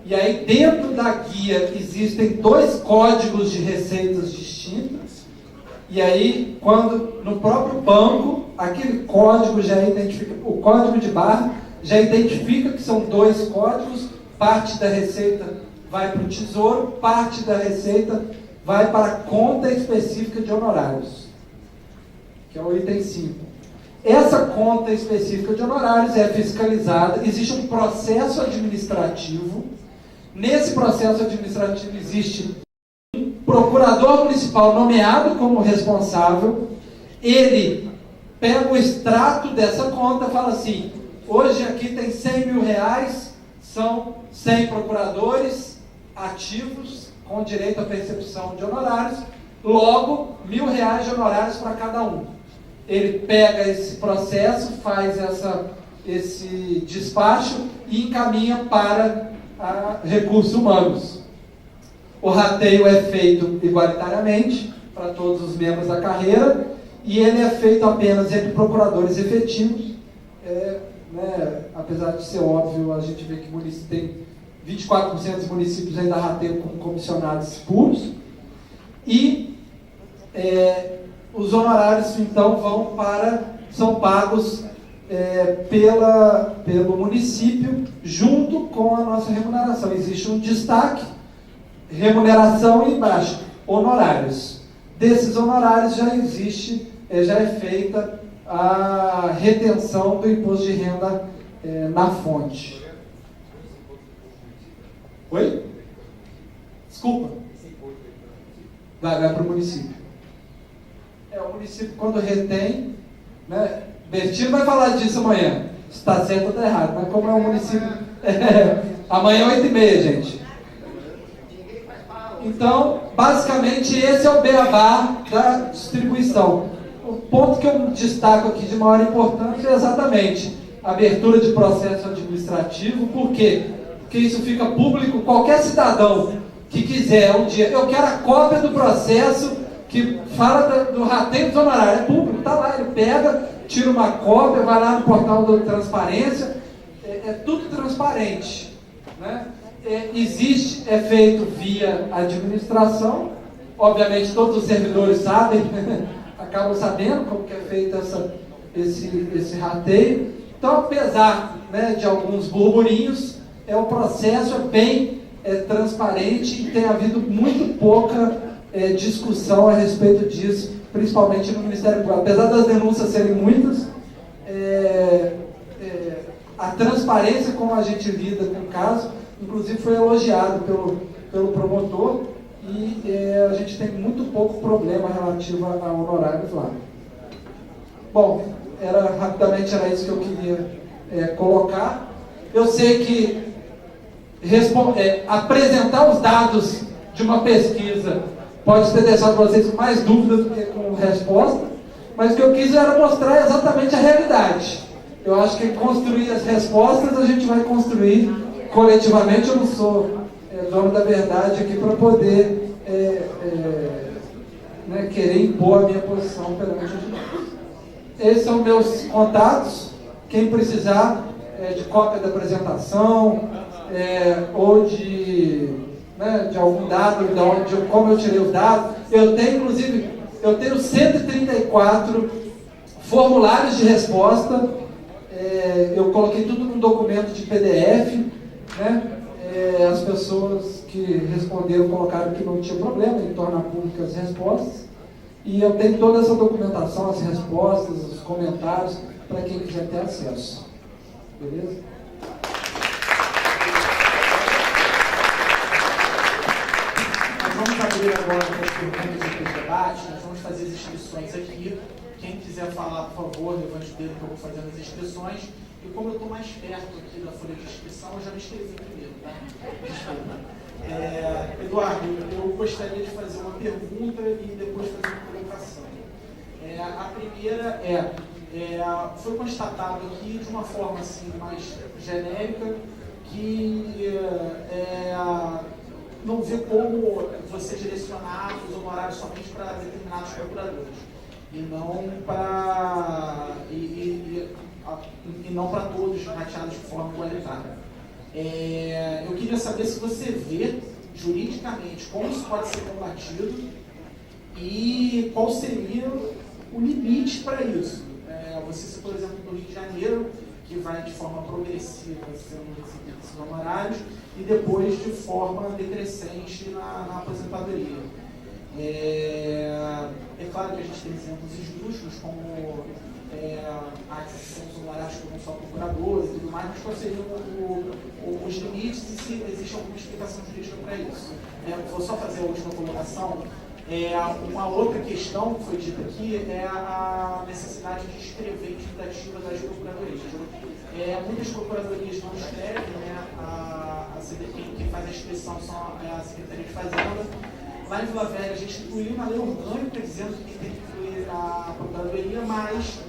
e aí dentro da guia existem 2 códigos de receitas distintos, e aí quando no próprio banco, aquele código já identifica, o código de barra já identifica que são 2 códigos, parte da receita vai para o tesouro, parte da receita vai para a conta específica de honorários, que é o item 5. Essa conta específica de honorários é fiscalizada, existe um processo administrativo. Nesse processo administrativo existe um procurador municipal nomeado como responsável. Ele pega o extrato dessa conta e fala assim: hoje aqui tem R$100 mil, são 100 procuradores ativos com direito à percepção de honorários, logo R$1.000 de honorários para cada um. Ele pega esse processo, faz esse despacho e encaminha para recursos humanos. O rateio é feito igualitariamente para todos os membros da carreira e ele é feito apenas entre procuradores efetivos. Apesar de ser óbvio, a gente vê que tem 24% dos municípios ainda rateiam com comissionados puros. E os honorários, então, são pagos pelo município junto com a nossa remuneração. Existe um destaque, remuneração e embaixo, honorários. Desses honorários já é feita a retenção do imposto de renda na fonte. Oi? Desculpa. Vai para o município. O município, quando retém, né? Bertino vai falar disso amanhã. Se está certo ou está errado, mas como é um município. Amanhã 8h30, gente. Então, basicamente, esse é o beabá da distribuição. O ponto que eu destaco aqui de maior importância é exatamente a abertura de processo administrativo. Por quê? Porque isso fica público. Qualquer cidadão que quiser um dia, eu quero a cópia do processo que fala do rateio dos honorários, é público, está lá, ele pega, tira uma cópia, vai lá no portal da transparência, é tudo transparente, né? É feito via administração, obviamente todos os servidores sabem, acabam sabendo como que é feito esse rateio. Então, apesar, né, de alguns burburinhos, o processo é bem transparente e tem havido muito pouca discussão a respeito disso, principalmente no Ministério Público. Apesar das denúncias serem muitas, a transparência como a gente lida com o caso, inclusive foi elogiado pelo promotor, e a gente tem muito pouco problema relativo a honorários lá. Bom, rapidamente era isso que eu queria colocar. Eu sei que apresentar os dados de uma pesquisa pode ter deixado vocês com mais dúvidas do que com resposta, mas o que eu quis era mostrar exatamente a realidade. Eu acho que construir as respostas a gente vai construir coletivamente. Eu não sou dono da verdade aqui para poder querer impor a minha posição perante os demais. Esses são meus contatos. Quem precisar de cópia da apresentação ou de algum dado, de como eu tirei os dados, eu tenho 134 formulários de resposta. Eu coloquei tudo num documento de PDF, né? As pessoas que responderam colocaram que não tinha problema em tornar públicas as respostas. E eu tenho toda essa documentação, as respostas, os comentários, para quem quiser ter acesso. Beleza? Nós vamos abrir agora para as perguntas e para os debates. Nós vamos fazer as inscrições aqui. Quem quiser falar, por favor, levante o dedo que eu vou fazendo as inscrições. E como eu estou mais perto aqui da folha de inscrição, eu já me inscrevi primeiro, tá? Desculpa. Eduardo, eu gostaria de fazer uma pergunta e depois fazer uma colocação. A primeira foi constatado aqui de uma forma assim, mais genérica que não vê como você direcionar os honorários somente para determinados procuradores e não para não para todos rateados de forma igualitária. Eu queria saber se você vê juridicamente como isso pode ser combatido e qual seria o limite para isso. Você citou, por exemplo, do Rio de Janeiro, que vai de forma progressiva sendo recebido esses honorários e depois de forma decrescente na aposentadoria. É claro que a gente tem exemplos esdrúxulos, como a aquisição dos honorários por um só procurador e tudo mais, mas quais seriam os limites e se existe alguma explicação jurídica para isso? Vou só fazer a última colocação. Uma outra questão que foi dita aqui é a necessidade de escrever expectativa das procuradorias. Muitas procuradorias não escrevem, quem faz a inscrição é a Secretaria de Fazenda. Lá em Vila Velha a gente incluiu uma lei orgânica dizendo que tem que incluir a procuradoria, mas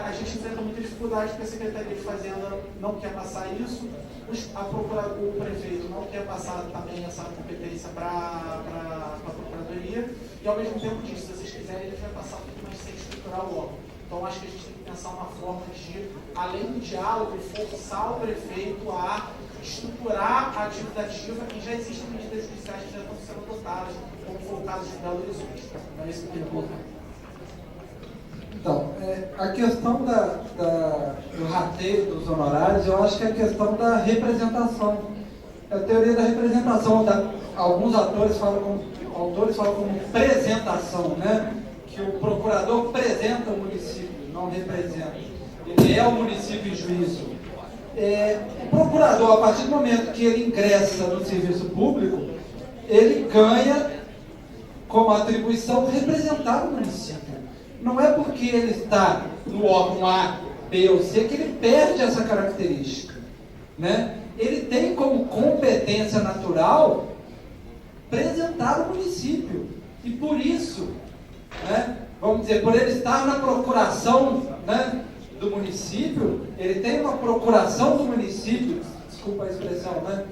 a gente enfrenta muita dificuldade porque a Secretaria de Fazenda não quer passar isso, o prefeito não quer passar também essa competência para a Procuradoria, e ao mesmo tempo disso, se vocês quiserem, ele vai passar tudo, mas sem estruturar o órgão. Então acho que a gente tem que pensar uma forma de, além do diálogo, forçar o prefeito a estruturar a dívida ativa, e já existem medidas judiciais que já estão sendo adotadas, como foi o caso de Belo Horizonte. Então é isso que eu queria colocar. Então, a questão do rateio dos honorários, eu acho que é a questão da representação. A teoria da representação, alguns autores falam como presentação, né? Que o procurador apresenta o município, não representa. Ele é o município em juízo. O procurador, a partir do momento que ele ingressa no serviço público, ele ganha como atribuição representar o município. Não é porque ele está no órgão A, B ou C que ele perde essa característica, né? Ele tem como competência natural representar o município. E por isso, né, vamos dizer, por ele estar na procuração, né, do município, ele tem uma procuração do município, desculpa a expressão, né,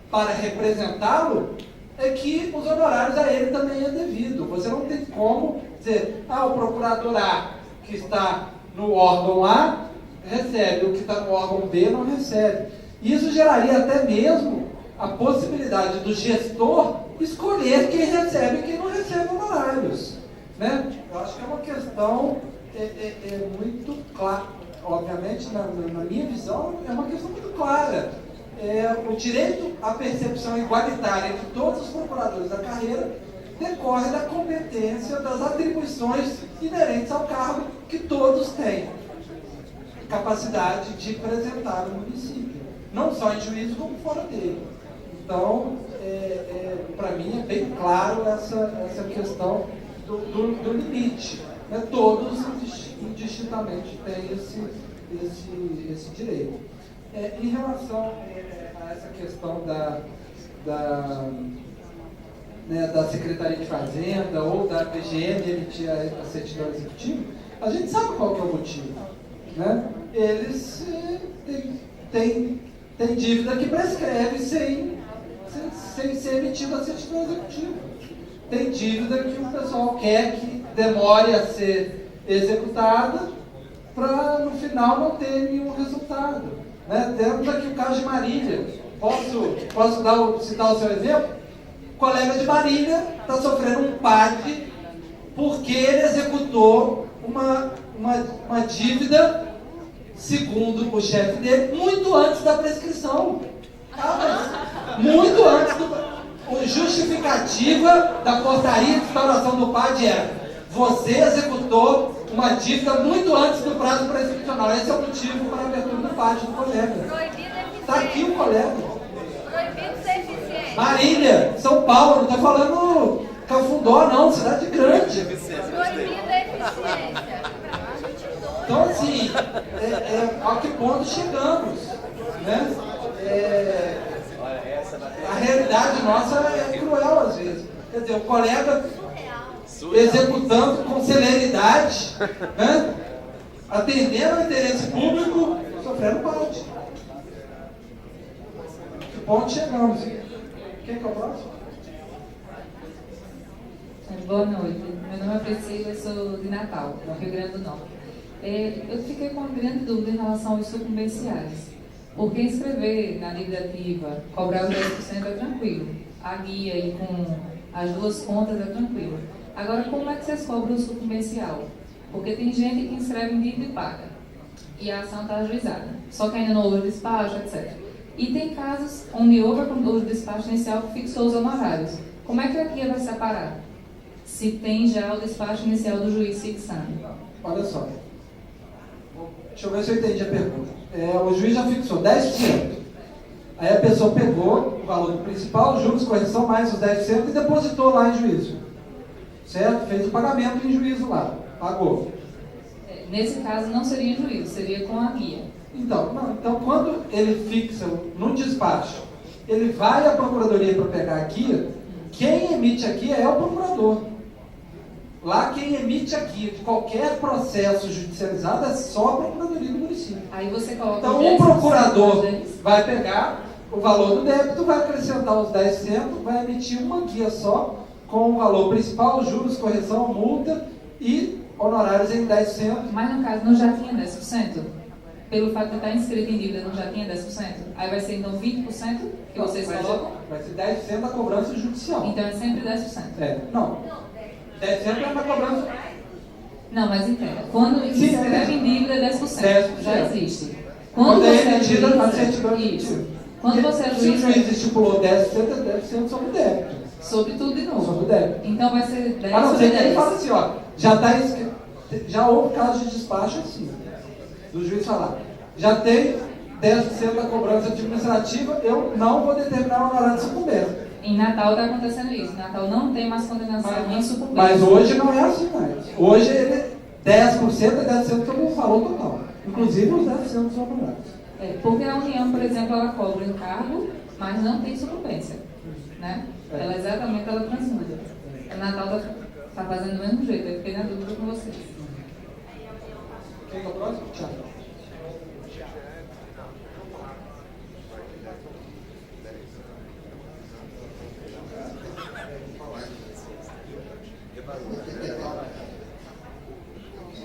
para representá-lo, é que os honorários a ele também é devido. Você não tem como dizer, o procurador A, que está no órgão A, recebe, o que está no órgão B não recebe. Isso geraria até mesmo a possibilidade do gestor escolher quem recebe e quem não recebe honorários, né? Eu acho que é uma questão muito clara, obviamente, na minha visão, é uma questão muito clara. O direito à percepção igualitária entre todos os procuradores da carreira decorre da competência, das atribuições inerentes ao cargo que todos têm capacidade de representar o município, não só em juízo como fora dele. Então, para mim é bem claro essa questão do limite, né? Todos indistintamente têm esse direito. Em relação a essa questão da Secretaria de Fazenda ou da PGM emitir a certidão executiva, a gente sabe qual que é o motivo, né? Eles têm dívida que prescreve sem ser emitida a certidão executiva. Tem dívida que o pessoal quer que demore a ser executada para no final não ter nenhum resultado, né? Temos aqui o caso de Marília. Posso citar o seu exemplo? O colega de Marília está sofrendo um PAD porque ele executou uma dívida, segundo o chefe dele, muito antes da prescrição. Muito antes A justificativa da portaria de instauração do PAD é: você executou uma dívida muito antes do prazo prescricional. Esse é o motivo para a abertura do PAD do colega. Está aqui o colega. Proibido ser eficiente. Marília, São Paulo, não estou falando Cafundó, não, cidade grande. Proibida a eficiência. Então, assim, a que ponto chegamos, né? A realidade nossa é cruel às vezes. Quer dizer, o colega executando com celeridade, né? Atendendo ao interesse público, sofrendo parte. Que ponto chegamos? Quem que é o próximo? Boa noite, meu nome é Priscila, eu sou de Natal, no Rio Grande do Norte. Eu fiquei com uma grande dúvida em relação aos sucumbenciais, porque inscrever na dívida ativa, cobrar os 10% é tranquilo, a guia e com as duas contas é tranquilo. Agora, como é que vocês cobram o sucumbencial? Porque tem gente que inscreve em dívida e paga, e a ação está ajuizada, só que ainda não houve despacho, etc. E tem casos onde houve o despacho inicial que fixou os honorários. Como é que a guia vai separar? Se tem já o despacho inicial do juiz fixando. Olha só. Deixa eu ver se eu entendi a pergunta. O juiz já fixou 10%. Aí a pessoa pegou o valor do principal, juros, correção, mais os 10% e depositou lá em juízo. Certo? Fez o pagamento em juízo lá. Pagou. Nesse caso não seria em juízo, seria com a guia. Então, quando ele fixa no despacho, ele vai à procuradoria para pegar a guia, quem emite a guia é o procurador. Lá quem emite a guia de qualquer processo judicializado é só a procuradoria do município. Aí você coloca então o o procurador vai pegar o valor do débito, vai acrescentar os 10%, vai emitir uma guia só, com o valor principal, juros, correção, multa e honorários em 10%. Mas no caso não já tinha 10%? Pelo fato de estar inscrito em dívida, não já tinha 10%? Aí vai ser então 20% que vocês colocam? Vai ser 10% da cobrança judicial. Então é sempre 10%? Não. 10% é na cobrança. Não, mas entenda. Quando inscreve em dívida, 10%. Já existe. Quando você é emitida a certidão isso. Quando você é se o juiz estipulou 10%, é 10% sobre o débito. Sobre tudo de novo. Sobre o débito. Então vai ser 10 a não sobre ser que 10. ele fala assim, ó, já houve caso de despacho assim, do juiz falar, já tem 10% da cobrança administrativa, eu não vou determinar o honorário de sucumbência. Em Natal está acontecendo isso. Em Natal não tem mais condenação em sucumbência. Mas hoje não é assim mais. Hoje ele 10% é 10% sobre o valor total. Inclusive os 10% dos honorários. Porque a União, por exemplo, ela cobra o encargo, mas não tem sucumbência. Né? Ela transmuda. A Natal está fazendo do mesmo jeito. Eu fiquei na dúvida com vocês. Quem é o próximo? Tchau.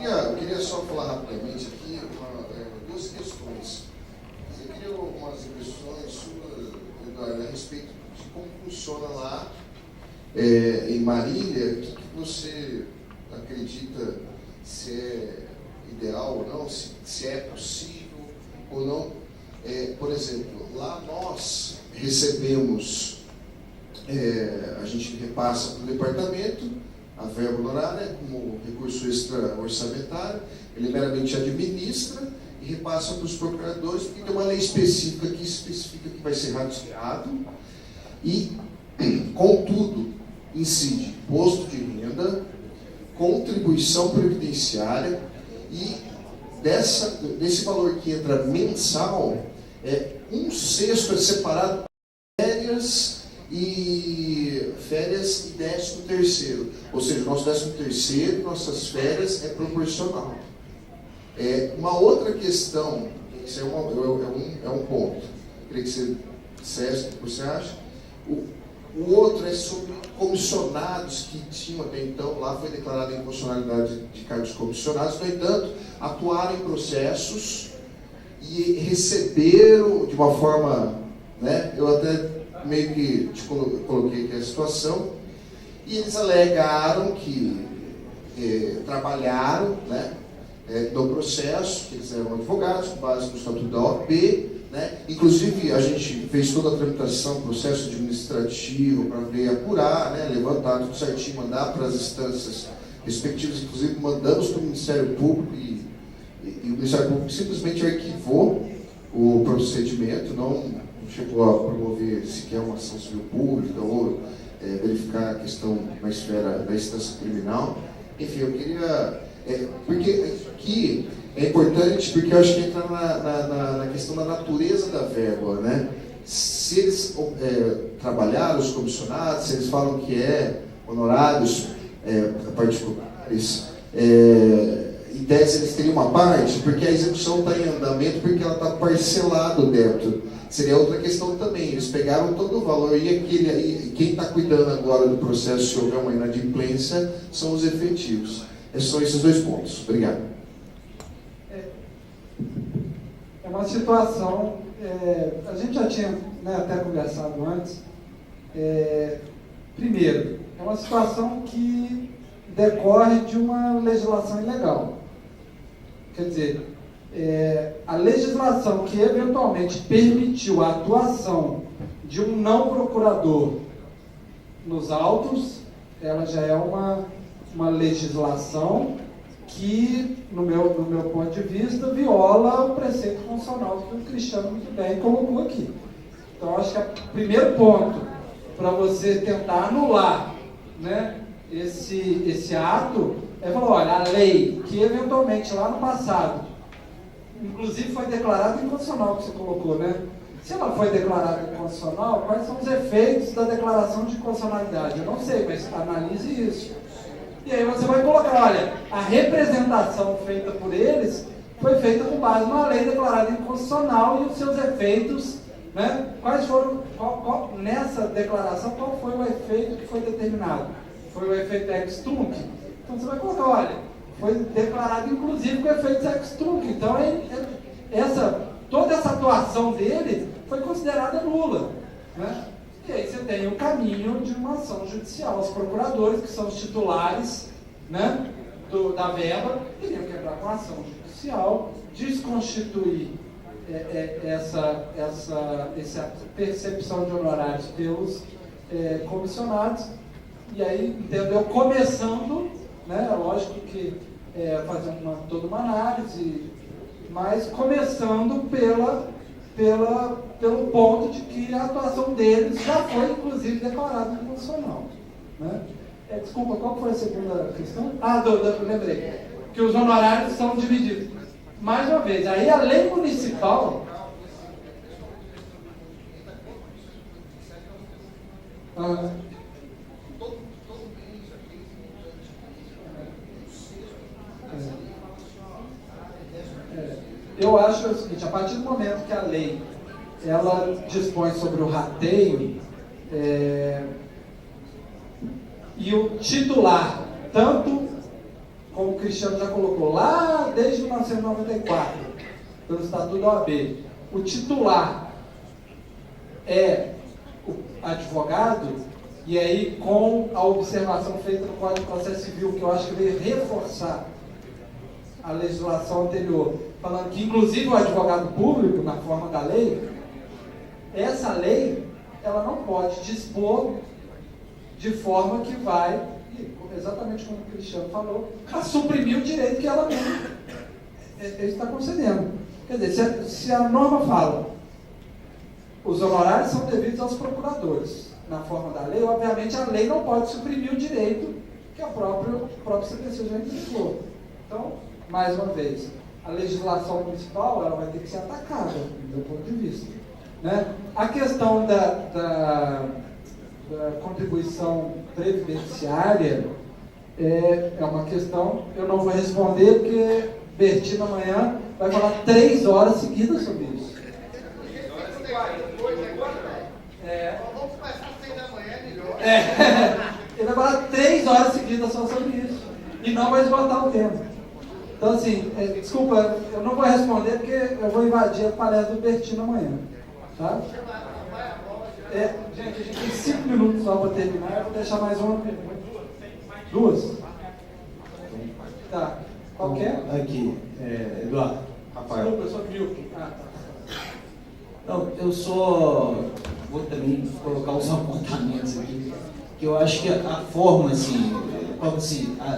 Eu queria só falar rapidamente aqui duas questões. Eu queria umas impressões suas, Eduardo, a respeito de como funciona lá em Marília. O que você acredita se é ideal ou não, se é possível ou não? Por exemplo, lá nós recebemos, a gente repassa para o departamento a verba honorária como recurso extra-orçamentário, ele meramente administra e repassa para os procuradores, porque tem uma lei específica que especifica que vai ser rateado e, contudo, incide imposto de renda, contribuição previdenciária e desse valor que entra mensal, 1/6 é separado para férias e 13º. Ou seja, o nosso 13º, nossas férias é proporcional. Uma outra questão, isso é um ponto, queria que você dissesse o que você acha. O outro é sobre comissionados que tinham até então, lá foi declarada a inconstitucionalidade de cargos comissionados, no entanto, atuaram em processos e receberam de uma forma, né, eu até meio que coloquei aqui a situação, e eles alegaram que trabalharam, né, no processo, que eles eram advogados, com base no Estatuto da OAB, né? Inclusive, a gente fez toda a tramitação, processo administrativo, para ver, apurar, né? Levantar tudo certinho, mandar para as instâncias respectivas, inclusive mandamos para o Ministério Público e o Ministério Público simplesmente arquivou o procedimento, não chegou a promover sequer uma ação civil pública ou verificar a questão na esfera da instância criminal. Enfim, eu queria... porque aqui é importante, porque eu acho que entra na questão da natureza da verba, né? Se eles trabalharam, os comissionados, se eles falam que honorários particulares, em tese eles teriam uma parte, porque a execução está em andamento, porque ela está parcelado o débito. Seria outra questão também, eles pegaram todo o valor e quem está cuidando agora do processo, se houver uma inadimplência, são os efetivos. São esses dois pontos. Obrigado. É uma situação, a gente já tinha, né, até conversado antes. Primeiro, é uma situação que decorre de uma legislação ilegal. Quer dizer, a legislação que eventualmente permitiu a atuação de um não procurador nos autos, ela já é uma legislação que, no meu ponto de vista, viola o preceito constitucional que o Cristiano muito bem colocou aqui. Então, acho que o primeiro ponto para você tentar anular, né, esse ato é falar, olha, a lei que eventualmente lá no passado, inclusive foi declarada inconstitucional, que você colocou, né? Se ela foi declarada inconstitucional, quais são os efeitos da declaração de inconstitucionalidade? Eu não sei, mas analise isso. E aí você vai colocar, olha, a representação feita por eles foi feita com base numa lei declarada inconstitucional e os seus efeitos, né? Quais foram, nessa declaração, qual foi o efeito que foi determinado? Foi o efeito ex tunc? Então você vai colocar, olha, foi declarado inclusive com efeito ex tunc. Então toda essa atuação dele foi considerada nula, né? E aí você tem o caminho de uma ação judicial. Os procuradores, que são os titulares, né, da verba, teriam que entrar com a ação judicial, desconstituir essa percepção de honorários pelos comissionados, e aí, entendeu? Começando, né, lógico que fazer toda uma análise, mas começando pelo ponto de que a atuação deles já foi, inclusive, declarada inconstitucional, né? Desculpa, qual foi a segunda questão? Lembrei. Que os honorários são divididos. Mais uma vez, aí a lei municipal... Eu acho o seguinte, a partir do momento que a lei ela dispõe sobre o rateio, e o titular, tanto como o Cristiano já colocou lá desde 1994, pelo Estatuto da OAB, o titular é o advogado, e aí com a observação feita no Código de Processo Civil, que eu acho que veio reforçar a legislação anterior, falando que inclusive o advogado público, na forma da lei, essa lei, ela não pode dispor de forma que vai, exatamente como o Cristiano falou, a suprimir o direito que ela mesma está concedendo. Quer dizer, se a norma fala, os honorários são devidos aos procuradores, na forma da lei, obviamente a lei não pode suprimir o direito que o próprio CPC já entregou. Então, mais uma vez, a legislação municipal ela vai ter que ser atacada, do meu ponto de vista, né? A questão da contribuição previdenciária é uma questão, eu não vou responder porque Bertino amanhã vai falar 3 horas seguidas sobre isso. Vamos começar às 6 da manhã, melhor. Ele vai falar 3 horas seguidas só sobre isso. E não vai esgotar o tempo. Então, assim, desculpa, eu não vou responder porque eu vou invadir a palestra do Bertino amanhã. Tá? Gente, a gente tem 5 minutos só para terminar. Eu vou deixar mais uma pergunta. 2? Tá. Qual que é? Aqui, Eduardo. Rafael. Desculpa, eu sou Milton. Ah, tá. Não, eu só vou também colocar os apontamentos aqui, que eu acho que a forma, assim,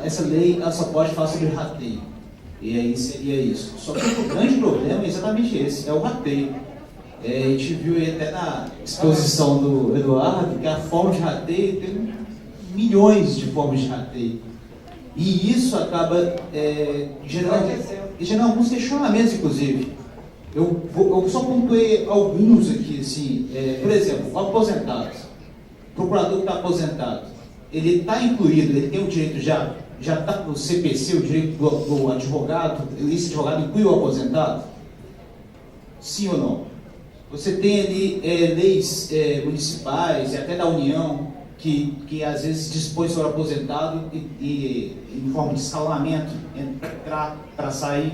essa lei ela só pode falar sobre rateio. E aí seria isso. Só que o grande problema é exatamente esse, é o rateio. A gente viu aí até na exposição do Eduardo que a forma de rateio tem milhões de formas de rateio. E isso acaba gerando alguns questionamentos, inclusive. Eu só pontuei alguns aqui, assim, por exemplo, o aposentado, o procurador que está aposentado, ele está incluído, ele tem o direito já está no CPC, o direito do advogado, esse advogado inclui o aposentado? Sim ou não? Você tem ali leis municipais e até da União que às vezes dispõe sobre o aposentado e em forma de escalonamento, entrar para sair.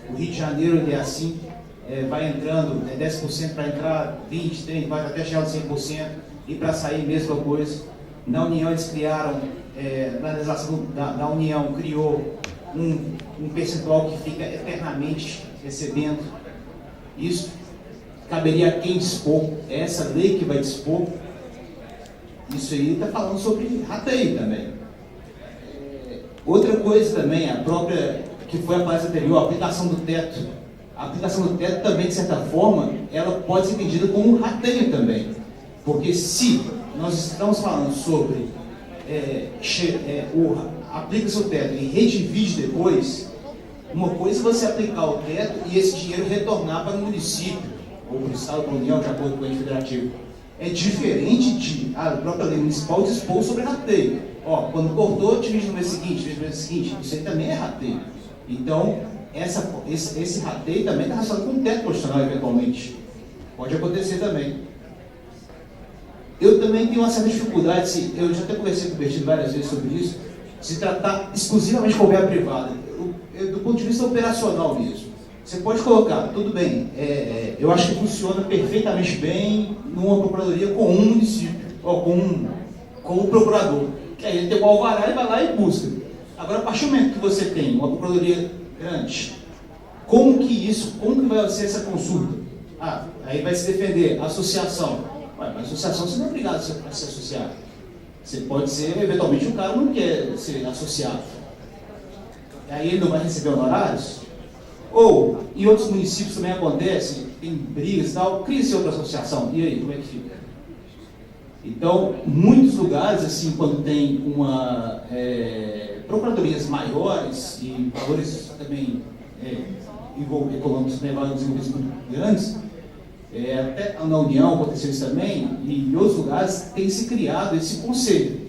O Rio de Janeiro ele é assim, vai entrando, 10% para entrar, 20%, 30%, vai até chegar aos 100%, e para sair mesma coisa. Na União eles criaram, na legislação da União criou um percentual que fica eternamente recebendo. Isso caberia a quem dispor, é essa lei que vai dispor. Isso aí está falando sobre rateio também. Outra coisa também, a própria, que foi a fase anterior, a aplicação do teto. A aplicação do teto também, de certa forma, ela pode ser entendida como rateio também. Porque se nós estamos falando sobre aplica-se o teto e redivide depois, uma coisa é você aplicar o teto e esse dinheiro retornar para o município, ou para o Estado, para a União, de acordo com o ente federativo. É diferente de a própria lei municipal dispor sobre rateio. Quando cortou, divide no mês seguinte, isso aí também é rateio. Então, esse rateio também está relacionado com o teto constitucional, eventualmente. Pode acontecer também. Eu também tenho uma certa dificuldade, eu já até conversei com o Bertino várias vezes sobre isso, se tratar exclusivamente com verba privada, do ponto de vista operacional mesmo. Você pode colocar, tudo bem, eu acho que funciona perfeitamente bem numa procuradoria com um município, com um procurador, que aí ele tem o alvará e vai lá e busca. Agora, a partir do momento que você tem uma procuradoria grande, como que vai ser essa consulta? Aí vai se defender a associação. Mas a associação você não é obrigado a se associar. Você pode ser, eventualmente, o cara não quer ser associado. Aí ele não vai receber honorários? Ou, em outros municípios também acontece, tem brigas e tal, cria-se outra associação. E aí, como é que fica? Então, muitos lugares, assim, quando tem procuradorias maiores e valores também econômicos, valores envolvidos muito grandes, até na União aconteceu isso também, e em outros lugares tem se criado esse conselho,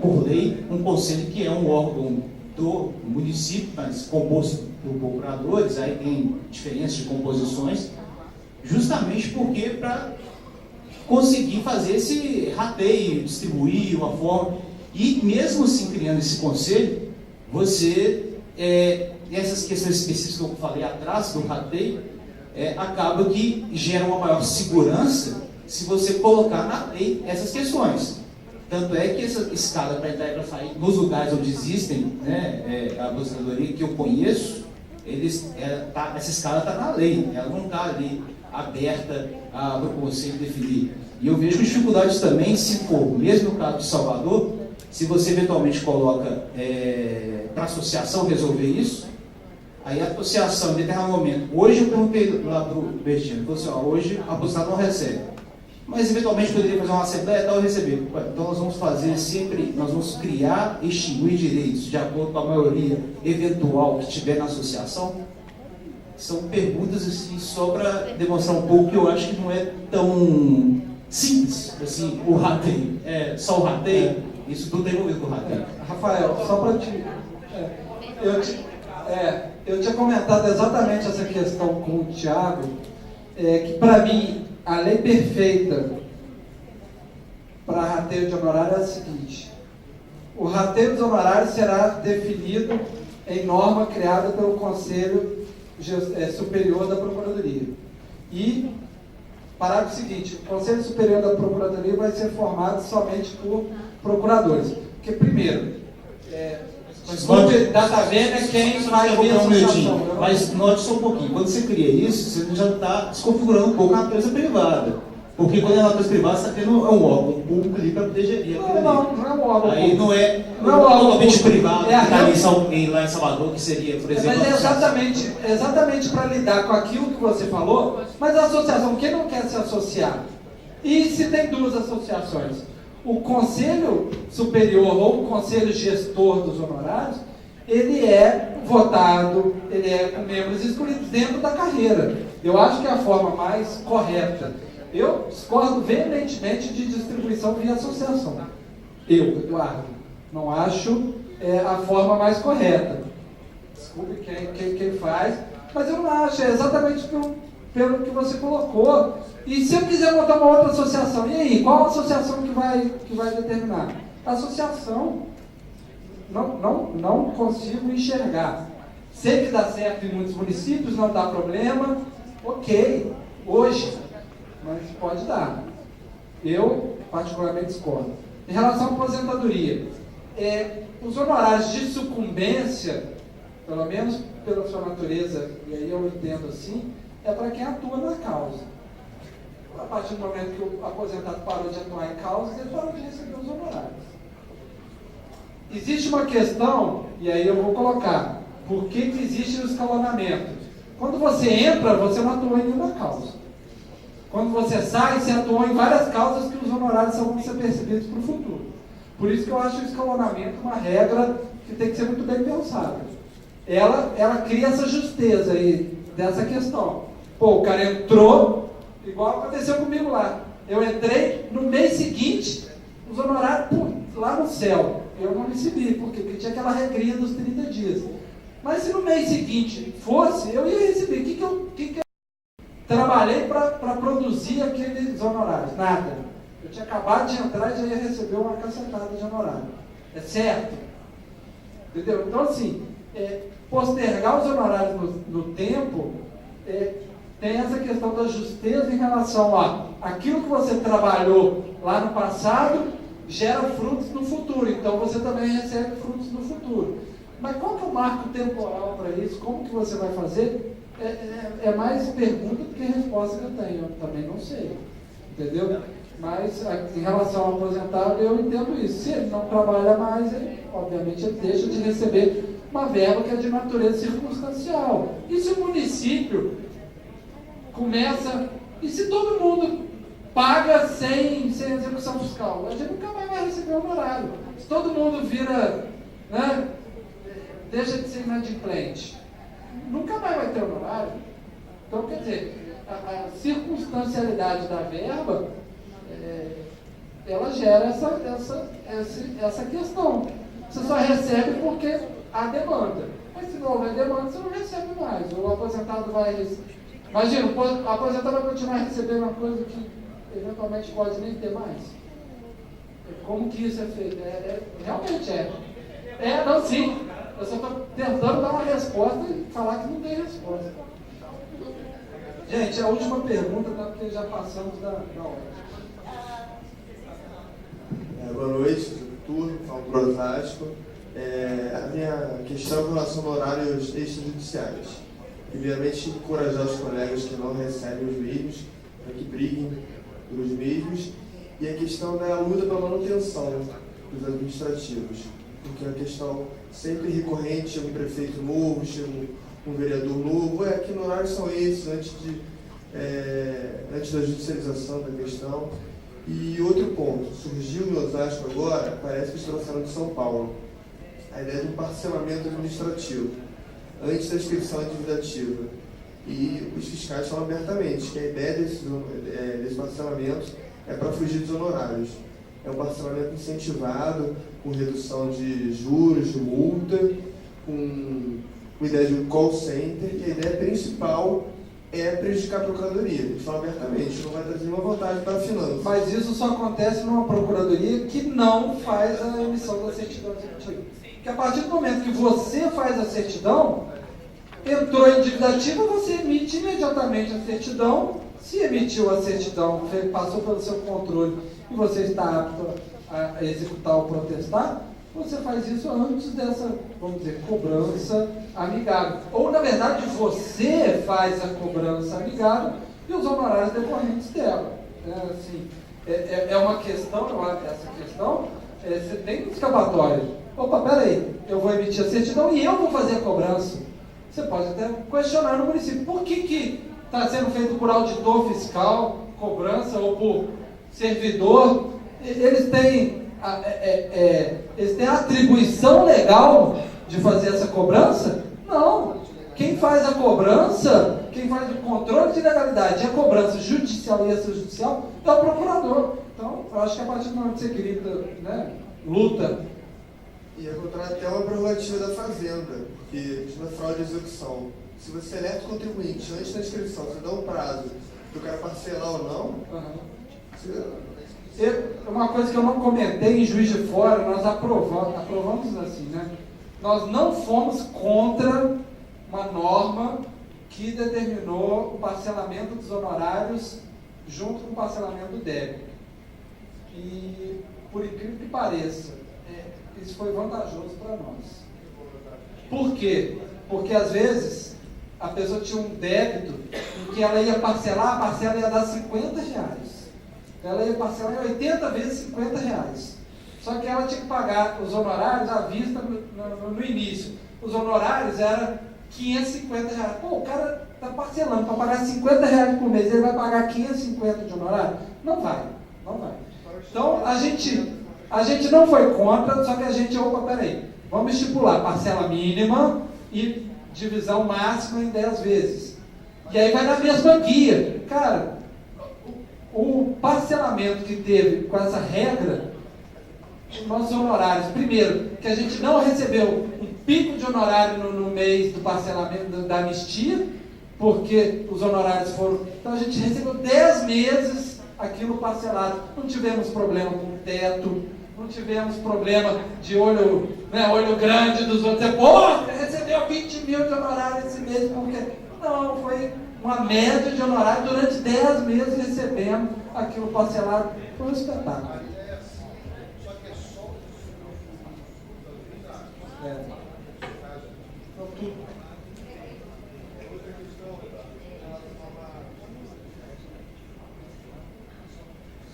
por lei, um conselho que é um órgão do município, mas composto por procuradores, aí tem diferenças de composições, justamente porque para conseguir fazer esse rateio, distribuir uma forma, e mesmo assim criando esse conselho, você, essas questões específicas que eu falei atrás do rateio, acaba que gera uma maior segurança se você colocar na lei essas questões. Tanto é que essa escala para entrar e para sair, nos lugares onde existem a aposentadoria que eu conheço, essa escala está na lei, ela não está ali aberta para o conselho definir. E eu vejo dificuldades também, se for, mesmo no caso de Salvador, se você eventualmente coloca para a associação resolver isso, aí a associação, em determinado momento, hoje eu perguntei lá para o Bertino, falou assim, hoje a aposentado não recebe, mas eventualmente poderia fazer uma assembleia e tal e receber. Então nós vamos fazer sempre, nós vamos criar e extinguir direitos de acordo com a maioria eventual que tiver na associação. São perguntas assim, só para demonstrar um pouco que eu acho que não é tão simples, assim, o rateio, só o rateio, isso tudo tem envolvido com o rateio. Rafael, só para te... eu tinha comentado exatamente essa questão com o Thiago, que para mim a lei perfeita para rateio de honorário é a seguinte: o rateio dos honorários será definido em norma criada pelo Conselho Superior da Procuradoria. E, parágrafo seguinte, o Conselho Superior da Procuradoria vai ser formado somente por procuradores. Porque, primeiro, Desculpe, data vênia é quem vai ouvir a associação. Mas note só um pouquinho, quando você cria isso, você já está desconfigurando um pouco a natureza privada. Porque quando é a natureza privada, você está tendo um órgão público ali para poder gerir. Não é um órgão aí público. não é totalmente privado, que está lá em Salvador, que seria, por exemplo... Mas é exatamente para lidar com aquilo que você falou, mas a associação, quem não quer se associar? E se tem duas associações? O Conselho Superior ou o Conselho Gestor dos Honorários, ele é votado, ele é com membros escolhidos dentro da carreira. Eu acho que é a forma mais correta. Eu discordo veementemente de distribuição via associação. Eu, Eduardo, não acho a forma mais correta. Desculpe quem faz, mas eu não acho, é exatamente pelo que você colocou. E se eu quiser montar uma outra associação, e aí? Qual a associação que vai determinar? A associação, não consigo enxergar. Sei que dá certo em muitos municípios, não dá problema, ok, hoje, mas pode dar. Eu, particularmente, discordo. Em relação à aposentadoria, os honorários de sucumbência, pelo menos pela sua natureza, e aí eu entendo assim, é para quem atua na causa. A partir do momento que o aposentado parou de atuar em causa, ele parou de receber os honorários. Existe uma questão, e aí eu vou colocar, por que existe o escalonamento? Quando você entra, você não atuou em nenhuma causa. Quando você sai, você atuou em várias causas que os honorários só vão ser percebidos para o futuro. Por isso que eu acho o escalonamento uma regra que tem que ser muito bem pensada. Ela cria essa justeza aí, dessa questão. Pô, o cara entrou, igual aconteceu comigo lá. Eu entrei, no mês seguinte, os honorários, lá no céu. Eu não recebi, porque tinha aquela regrinha dos 30 dias. Mas se no mês seguinte fosse, eu ia receber. O que eu trabalhei para produzir aqueles honorários? Nada. Eu tinha acabado de entrar e já ia receber uma cacetada de honorário. É certo? Entendeu? Então, assim, postergar os honorários no tempo, tem essa questão da justeza em relação a aquilo que você trabalhou lá no passado, gera frutos no futuro. Então, você também recebe frutos no futuro. Mas qual que é o marco temporal para isso? Como que você vai fazer? É mais pergunta do que resposta que eu tenho. Eu também não sei. Entendeu? Mas, em relação ao aposentado, eu entendo isso. Se ele não trabalha mais, obviamente, ele deixa de receber uma verba que é de natureza circunstancial. E se o município começa... E se todo mundo paga sem execução fiscal? A gente nunca mais vai receber honorário. Se todo mundo vira... né, deixa de ser inadimplente, nunca mais vai ter honorário. Então, quer dizer, a circunstancialidade da verba, ela gera essa questão. Você só recebe porque há demanda. Mas se não houver demanda, você não recebe mais. O aposentado vai... Imagina, o aposentado vai continuar recebendo uma coisa que eventualmente pode nem ter mais. Como que isso é feito? Realmente não, sim. Eu só estou tentando dar uma resposta e falar que não tem resposta. Gente, a última pergunta, tá, porque já passamos da hora. Boa noite, turno, falo para Osasco. A minha questão é com relação a horários extrajudiciais. Primeiramente, encorajar os colegas que não recebem os mesmos, para que briguem pelos mesmos. E a questão da luta pela manutenção dos administrativos. Porque a questão sempre recorrente, chega um prefeito novo, chega um vereador novo, que horários são esses, antes da judicialização da questão. E outro ponto, surgiu no Osasco agora, parece que eles trouxeram de São Paulo, a ideia de um parcelamento administrativo, antes da inscrição à dívida ativa. E os fiscais falam abertamente que a ideia desse parcelamento é para fugir dos honorários. É um parcelamento incentivado, com redução de juros, de multa, com ideia de um call center, que a ideia principal é prejudicar a procuradoria. Eles falam abertamente, não vai trazer nenhuma vantagem para a finança. Mas isso só acontece numa procuradoria que não faz a emissão da certidão executiva. Porque a partir do momento que você faz a certidão, entrou em dívida ativa, você emite imediatamente a certidão. Se emitiu a certidão, passou pelo seu controle e você está apto a executar ou protestar, você faz isso antes dessa, vamos dizer, cobrança amigável. Ou, na verdade, você faz a cobrança amigável e os honorários decorrentes dela. Assim, é uma questão, essa questão, você tem um escapatório. Opa, peraí, eu vou emitir a certidão e eu vou fazer a cobrança. Você pode até questionar no município. Por que está sendo feito por auditor fiscal, cobrança, ou por servidor? Eles têm a atribuição legal de fazer essa cobrança? Não. Quem faz a cobrança, quem faz o controle de legalidade e a cobrança judicial e extrajudicial é o procurador. Então, eu acho que a partir do momento que você grita, né, luta. E encontrar até uma prerrogativa da Fazenda, que diz na fraude de execução. Se você alerta o contribuinte antes da inscrição, você dá um prazo para o cara parcelar ou não, uma coisa que eu não comentei em Juiz de Fora, nós aprovamos assim, né? Nós não fomos contra uma norma que determinou o parcelamento dos honorários junto com o parcelamento do débito. E, por incrível que pareça, isso foi vantajoso para nós. Por quê? Porque, às vezes, a pessoa tinha um débito em que ela ia parcelar, a parcela ia dar R$50. Ela ia parcelar em 80 vezes R$50. Só que ela tinha que pagar os honorários à vista no início. Os honorários eram R$550. Pô, o cara está parcelando para pagar R$50 por mês, ele vai pagar 550 de honorário? Não vai. Então, a gente não foi contra, só que a gente, peraí, vamos estipular parcela mínima e divisão máxima em 10 vezes. E aí vai na mesma guia. Cara, o parcelamento que teve com essa regra, nossos honorários, primeiro, que a gente não recebeu um pico de honorário no mês do parcelamento da anistia, porque os honorários foram... Então a gente recebeu 10 meses aquilo parcelado. Não tivemos problema com o teto, não tivemos problema de olho grande dos outros. Você recebeu 20 mil de honorário esse mês, porque... Não, foi uma média de honorário durante 10 meses recebendo aquilo parcelado. Foi um espetáculo.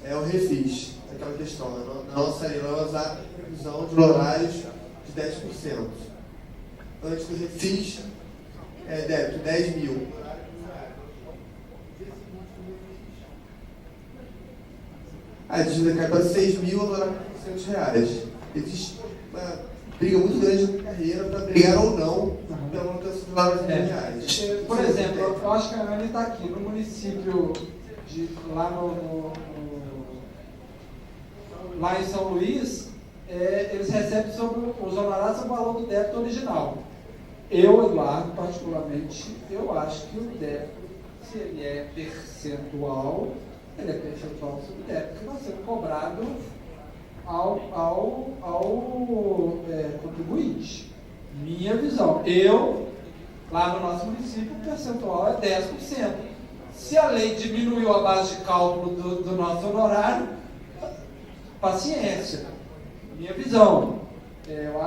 É o refis, aquela questão. Na nossa lei, nós há previsão de honorários de 10%. Antes do refis, débito, 10 mil. A dívida cai para 6 mil, agora para R$400. Existe uma briga muito grande na carreira para brigar ou não pela manutenção dos valores reais. Por exemplo, eu acho que a Anne está aqui, no município lá em São Luís, eles recebem sobre os honorários sobre o valor do débito original. Eu, Eduardo, particularmente, eu acho que o débito, se ele é percentual, ele é percentual sobre o débito que vai ser cobrado ao contribuinte. Minha visão. Lá no nosso município, o percentual é 10%. Se a lei diminuiu a base de cálculo do nosso honorário, paciência. Minha visão. Eu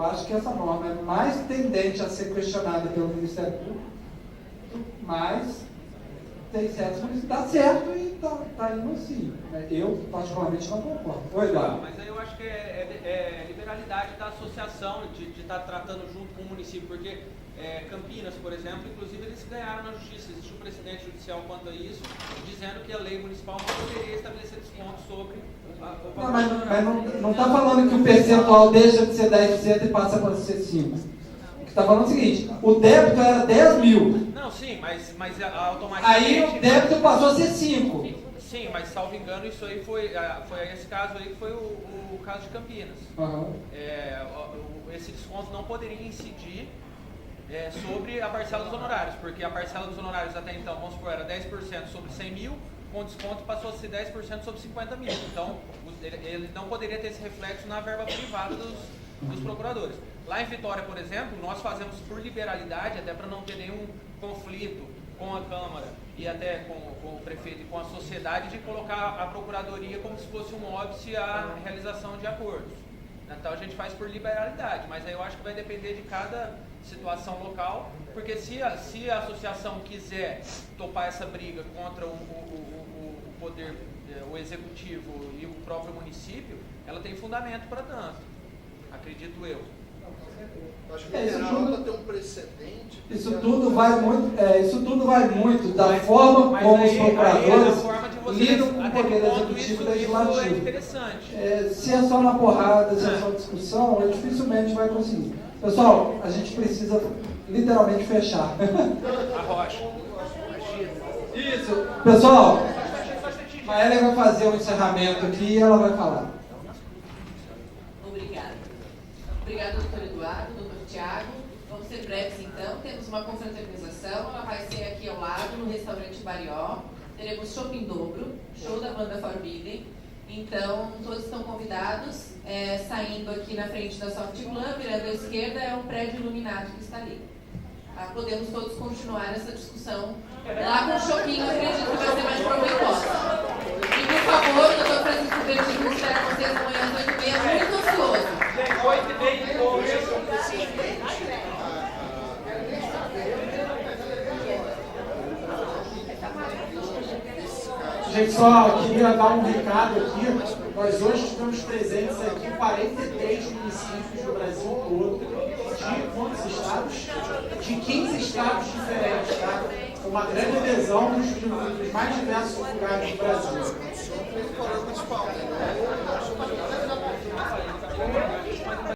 acho que essa norma é mais tendente a ser questionada pelo Ministério Público, mas tem certos municípios que dá certo e está indo sim. Eu, particularmente, não concordo. Oi, Eduardo. Mas aí eu acho que é liberalidade da associação de estar tratando junto com o município, porque Campinas, por exemplo, inclusive eles ganharam na justiça, existe um precedente judicial quanto a isso, dizendo que a lei municipal não poderia estabelecer desconto sobre o valor. Mas não está falando que o percentual deixa de ser 10% e passa para ser 5%. O que está falando é o seguinte, o débito era 10 mil. Não, sim, mas automaticamente... Aí o débito passou a ser 5. Sim, mas salvo engano, isso aí foi esse caso aí que foi o caso de Campinas. Uhum. Esse desconto não poderia incidir sobre a parcela dos honorários, porque a parcela dos honorários até então, vamos supor, era 10% sobre 100 mil, com desconto passou a ser 10% sobre 50 mil. Então, ele não poderia ter esse reflexo na verba privada dos procuradores. Lá em Vitória, por exemplo, nós fazemos por liberalidade, até para não ter nenhum conflito com a Câmara e até com o prefeito e com a sociedade, de colocar a Procuradoria como se fosse um óbice à realização de acordos. Então a gente faz por liberalidade, mas aí eu acho que vai depender de cada situação local, porque se a associação quiser topar essa briga contra o poder, o executivo e o próprio município, ela tem fundamento para tanto, acredito eu. Acho que o TJ tem um precedente. Isso tudo vai muito da forma como os procuradores lidam com o poder executivo e legislativo. É interessante. Se é só na porrada, se é só discussão, dificilmente vai conseguir. Pessoal, a gente precisa literalmente fechar. A rocha. Isso. Pessoal, a Elia vai fazer um encerramento aqui e ela vai falar. Obrigada. Obrigada, doutor Eduardo, doutor Tiago. Vamos ser breves, então. Temos uma confraternização, ela vai ser aqui ao lado, no restaurante Barió. Teremos show em dobro, show da banda Forbidden. Então, todos estão convidados. Saindo aqui na frente da Soft Club, virando à esquerda, é um prédio iluminado que está ali. Podemos todos continuar essa discussão lá com o choquinho, acredito que vai ser mais proveitosa. E, por favor, o doutor Francisco Bertino espera vocês amanhã às 8h30, muito ansioso. Gente, só queria dar um recado aqui. Nós hoje estamos presentes aqui em 43 municípios do Brasil todo. De quantos estados? De 15 estados diferentes, tá? Uma grande adesão dos mais diversos lugares do Brasil.